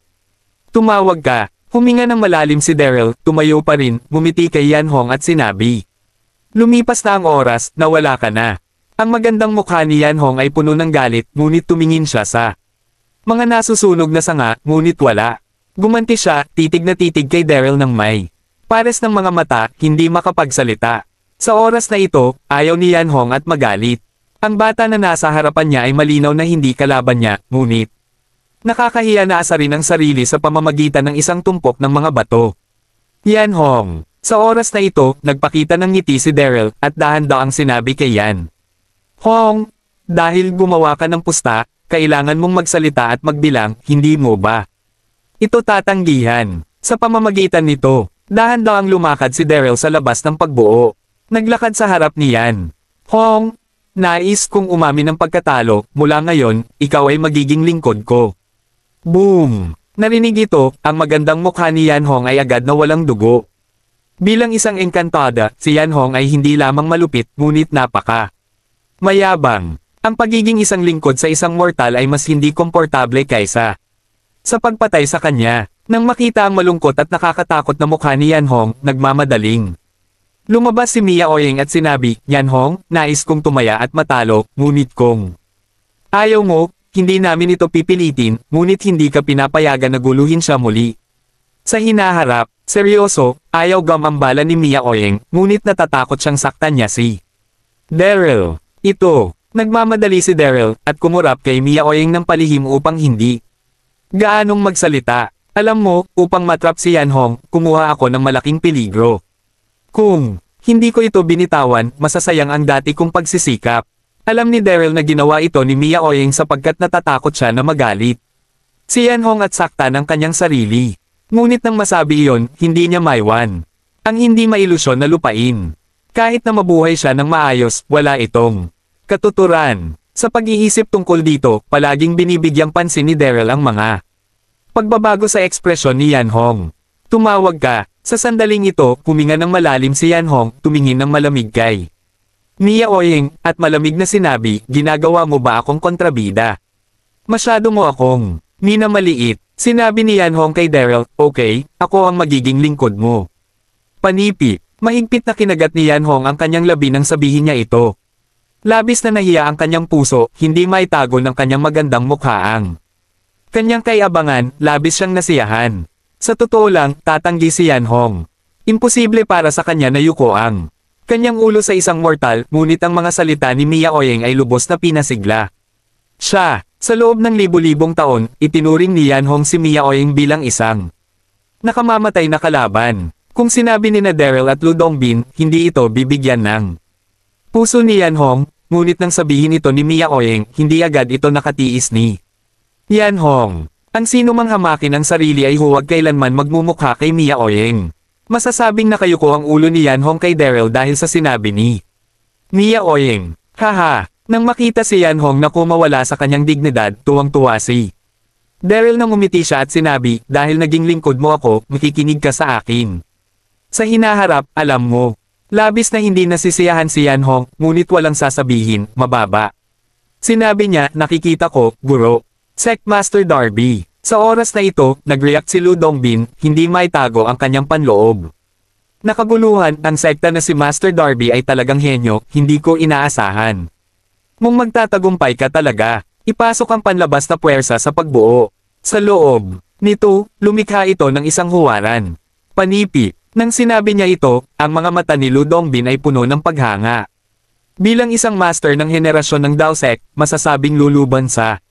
Tumawag ka. Huminga ng malalim si Daryl, tumayo pa rin, ngumiti kay Yanhong at sinabi. Lumipas na ang oras, nawala ka na. Ang magandang mukha ni Yanhong ay puno ng galit, ngunit tumingin siya sa mga nasusunog na sanga, ngunit wala. Gumanti siya, titig na titig kay Daryl ng may pares ng mga mata, hindi makapagsalita. Sa oras na ito, ayaw ni Yanhong at magalit. Ang bata na nasa harapan niya ay malinaw na hindi kalaban niya, ngunit nakakahiya na asarin ang sarili sa pamamagitan ng isang tumpok ng mga bato. Yanhong. Sa oras na ito, nagpakita ng ngiti si Daryl, at dahan-daang sinabi kay Yan. Hong, dahil gumawa ka ng pusta, kailangan mong magsalita at magbilang, hindi mo ba? Ito tatanggihan. Sa pamamagitan nito, dahan-daang lumakad si Daryl sa labas ng pagbuo. Naglakad sa harap ni Yan. Hong, nais kong umamin ng pagkatalo, mula ngayon, ikaw ay magiging lingkod ko. Boom! Narinig ito, ang magandang mukha ni Yanhong ay agad na walang dugo. Bilang isang engkantada, si Yanhong ay hindi lamang malupit, ngunit napaka mayabang. Ang pagiging isang lingkod sa isang mortal ay mas hindi komportable kaysa sa pagpatay sa kanya. Nang makita ang malungkot at nakakatakot na mukha ni Yanhong, nagmamadaling lumabas si Mia Oyeng at sinabi, Yanhong, nais kong tumaya at matalo, ngunit kung ayaw mo, hindi namin ito pipilitin, ngunit hindi ka pinapayagan na guluhin siya muli. Sa hinaharap, seryoso, ayaw gamambala ni Mia Oyeng, ngunit natatakot siyang saktan niya si Daryl. Ito, nagmamadali si Daryl, at kumurap kay Mia Oyeng ng palihim upang hindi gaanong magsalita. Alam mo, upang matrap si Yanhong, kumuha ako ng malaking peligro. Kung hindi ko ito binitawan, masasayang ang dati kong pagsisikap. Alam ni Daryl na ginawa ito ni Mia Oyeng sapagkat natatakot siya na magalit si Yanhong at saktan ang kanyang sarili. Ngunit nang masabi iyon, hindi niya maiwan ang hindi mailusyon na lupain. Kahit na mabuhay siya ng maayos, wala itong katuturan. Sa pag-iisip tungkol dito, palaging binibigyang pansin ni Daryl ang mga pagbabago sa ekspresyon ni Yanhong. Tumawag ka. Sa sandaling ito, huminga ng malalim si Yanhong, tumingin ng malamig kay Mia Oyeng, at malamig na sinabi, ginagawa mo ba akong kontrabida? Masyado mo akong minamaliit. Sinabi ni Yanhong kay Daryl, okay, ako ang magiging lingkod mo. Panipi. Mahigpit na kinagat ni Yanhong ang kanyang labi nang sabihin niya ito. Labis na nahiya ang kanyang puso, hindi maitago ng kanyang magandang mukhaang kanyang kaiabangan, labis siyang nasiyahan. Sa totoo lang, tatanggi si Yanhong. Imposible para sa kanya na yuko ang kanyang ulo sa isang mortal, ngunit ang mga salita ni Mia Oyeng ay lubos na pinasigla. Siya, sa loob ng libu-libong taon, itinuring ni Yanhong si Mia Oyeng bilang isang nakamamatay na kalaban. Kung sinabi ni na Daryl at Lu Dongbin, hindi ito bibigyan ng puso ni Yanhong, ngunit nang sabihin ito ni Mia Oyeng, hindi agad ito nakatiis ni Yanhong. Ang sino mang hamakin ang sarili ay huwag kailanman magmumukha kay Mia Oyeng. Masasabing nakayuko ang ulo ni Yan Hong kay Daryl dahil sa sinabi ni Mia Oyeng. Haha, nang makita si Yan Hong na kumawala sa kanyang dignidad, tuwang-tuwa si Daryl nang umiti siya at sinabi, dahil naging lingkod mo ako, makikinig ka sa akin. Sa hinaharap, alam mo, labis na hindi nasisiyahan si Yan Hong, ngunit walang sasabihin, mababa. Sinabi niya, nakikita ko, guro. Sectmaster Darby. Sa oras na ito, nag-react si Lu Dongbin, hindi maitago ang kanyang panloob. Nakaguluhan, ang sekta na si Master Darby ay talagang henyo, hindi ko inaasahan. Kung magtatagumpay ka talaga, ipasok ang panlabas na puwersa sa pagbuo. Sa loob nito, lumikha ito ng isang huwaran. Panipi. Nang sinabi niya ito, ang mga mata ni Lu Dongbin ay puno ng paghanga. Bilang isang master ng henerasyon ng Dao Sect, masasabing luluban sa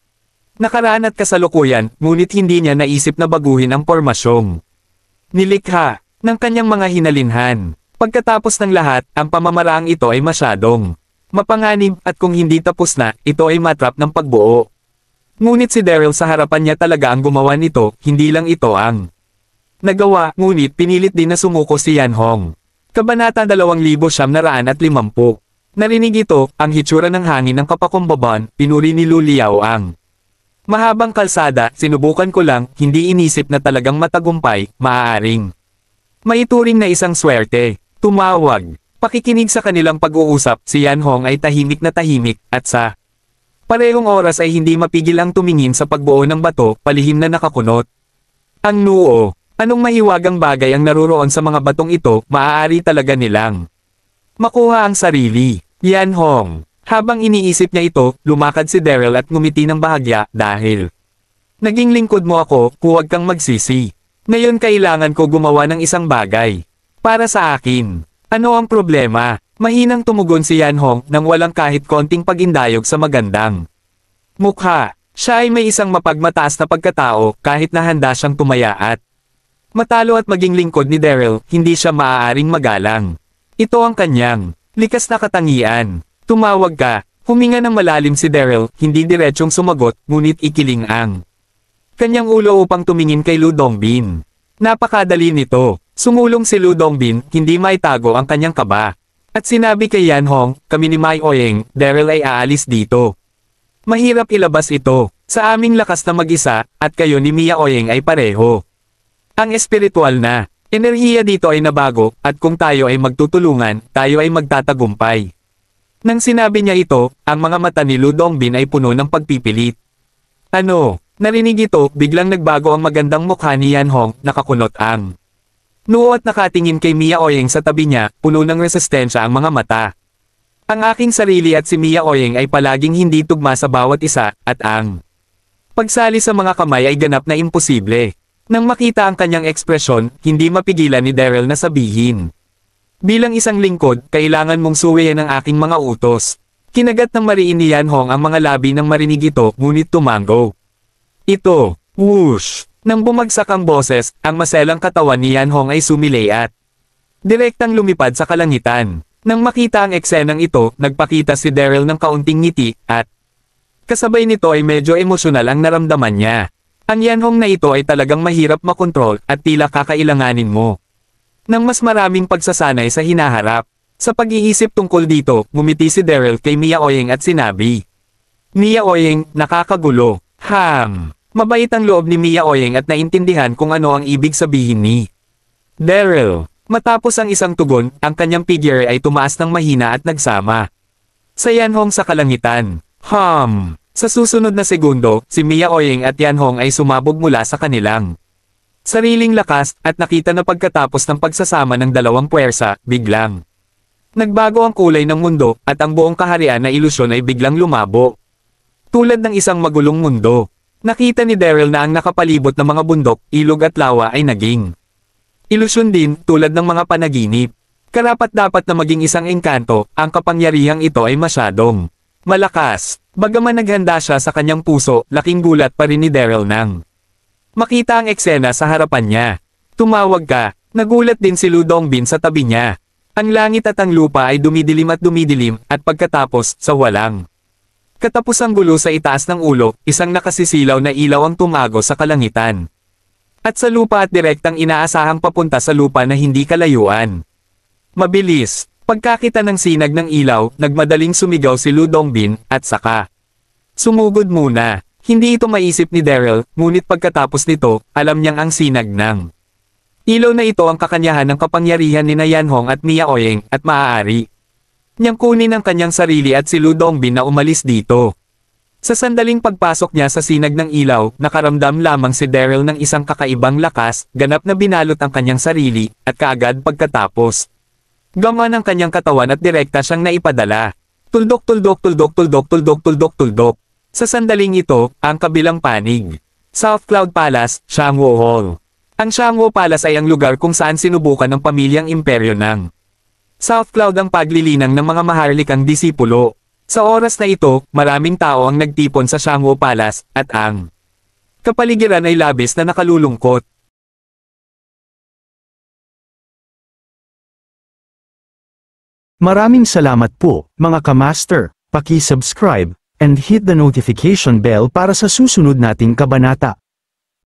nakaraan at kasalukuyan, ngunit hindi niya naisip na baguhin ang pormasyong nilikha ng kanyang mga hinalinhan. Pagkatapos ng lahat, ang pamamaraang ito ay masyadong mapanganib at kung hindi tapos na, ito ay matrap ng pagbuo. Ngunit si Daryl sa harapan niya talaga ang gumawa nito, hindi lang ito ang nagawa, ngunit pinilit din na sumuko si Yan Hong. Kabanata 2950. Narinig ito, ang hitsura ng hangin ng kapakumbaban, pinuri ni Lu Liao ang mahabang kalsada, sinubukan ko lang, hindi inisip na talagang matagumpay, maaaring maituring na isang swerte. Tumawag. Pakikinig sa kanilang pag-uusap, si Yan Hong ay tahimik na tahimik, at sa parehong oras ay hindi mapigil ang tumingin sa pagbuo ng bato, palihim na nakakunot. Ang noo. Anong mahiwagang bagay ang naruroon sa mga batong ito, maaari talaga nilang makuha ang sarili. Yan Hong. Habang iniisip niya ito, lumakad si Daryl at ngumiti ng bahagya, dahil naging lingkod mo ako, huwag kang magsisi. Ngayon kailangan ko gumawa ng isang bagay. Para sa akin. Ano ang problema? Mahinang tumugon si Yan Hong nang walang kahit konting pagindayog sa magandang mukha. Siya ay may isang mapagmataas na pagkatao, kahit na handa siyang tumaya at matalo at maging lingkod ni Daryl, hindi siya maaaring magalang. Ito ang kanyang likas na katangian. Tumawag ka. Huminga ng malalim si Daryl, hindi diretsong sumagot, ngunit ikiling ang kanyang ulo upang tumingin kay Lu Dongbin. Napakadali nito. Sumulong si Lu Dongbin, hindi maitago ang kanyang kaba. At sinabi kay Yan Hong, kami ni Mai Oyeng, Daryl ay aalis dito. Mahirap ilabas ito. Sa aming lakas na mag-isa, at kayo ni Mia Oyeng ay pareho. Ang espiritual na enerhiya dito ay nabago, at kung tayo ay magtutulungan, tayo ay magtatagumpay. Nang sinabi niya ito, ang mga mata ni Lu Dongbin ay puno ng pagpipilit. Ano? Narinig ito, biglang nagbago ang magandang mukha ni Yan Hong, nakakunot ang noo at nakatingin kay Mia Oyeng sa tabi niya, puno ng resistensya ang mga mata. Ang aking sarili at si Mia Oyeng ay palaging hindi tugma sa bawat isa, at ang pagsali sa mga kamay ay ganap na imposible. Nang makita ang kanyang ekspresyon, hindi mapigilan ni Daryl na sabihin. Bilang isang lingkod, kailangan mong suwayan ang aking mga utos. Kinagat ng mariin ni Yan Hong ang mga labi nang marinig ito, ngunit tumango. Ito, whoosh! Nang bumagsak ang boses, ang maselang katawan ni Yan Hong ay sumilay at direktang lumipad sa kalangitan. Nang makita ang eksenang ito, nagpakita si Daryl ng kaunting ngiti, at kasabay nito ay medyo emosyonal ang naramdaman niya. Ang Yan Hong na ito ay talagang mahirap makontrol, at tila kakailanganin mo ng mas maraming pagsasanay sa hinaharap. Sa pag-iisip tungkol dito, ngumiti si Daryl kay Mia Oyeng at sinabi, Mia Oyeng, nakakagulo. Mabait ang loob ni Mia Oyeng at naintindihan kung ano ang ibig sabihin ni Daryl. Matapos ang isang tugon, ang kanyang figure ay tumaas ng mahina at nagsama sa Yan Hong sa kalangitan. Sa susunod na segundo, si Mia Oyeng at Yan Hong ay sumabog mula sa kanilang sariling lakas, at nakita na pagkatapos ng pagsasama ng dalawang puwersa, biglang nagbago ang kulay ng mundo, at ang buong kaharian na ilusyon ay biglang lumabo. Tulad ng isang magulong mundo. Nakita ni Daryl na ang nakapalibot na mga bundok, ilog at lawa ay naging ilusyon din, tulad ng mga panaginip. Karapat-dapat na maging isang engkanto, ang kapangyarihang ito ay masyadong malakas. Bagaman naghanda siya sa kanyang puso, laking gulat pa rin ni Daryl nang makita ang eksena sa harapan niya. Tumawag ka. Nagulat din si Lu Dongbin sa tabi niya. Ang langit at ang lupa ay dumidilim, at pagkatapos, sa walang katapusang gulo sa itaas ng ulo, isang nakasisilaw na ilaw ang tumago sa kalangitan. At sa lupa at direktang inaasahang papunta sa lupa na hindi kalayuan. Mabilis, pagkakita ng sinag ng ilaw, nagmadaling sumigaw si Lu Dongbin, at saka sumugod muna. Hindi ito maisip ni Daryl, ngunit pagkatapos nito, alam niyang ang sinag ng ilaw na ito ang kakanyahan ng kapangyarihan ni Yan Hong at Mia Oyeng, at maaari niyang kunin ang kanyang sarili at si Lu Dongbin na umalis dito. Sa sandaling pagpasok niya sa sinag ng ilaw, nakaramdam lamang si Daryl ng isang kakaibang lakas, ganap na binalot ang kanyang sarili, at kaagad pagkatapos, gamaan ang kanyang katawan at direkta siyang naipadala. Tuldok tuldok tuldok tuldok tuldok tuldok tuldok. Sa sandaling ito, ang kabilang panig. South Cloud Palace, Shangwo Hall. Ang Shangwo Palace ay ang lugar kung saan sinubukan ng pamilyang imperyo ng South Cloud ang paglilinang ng mga maharlikang disipulo. Sa oras na ito, maraming tao ang nagtipon sa Shangwo Palace, at ang kapaligiran ay labis na nakalulungkot. Maraming salamat po, mga ka-master. Paki-subscribe and hit the notification bell para sa susunod nating kabanata.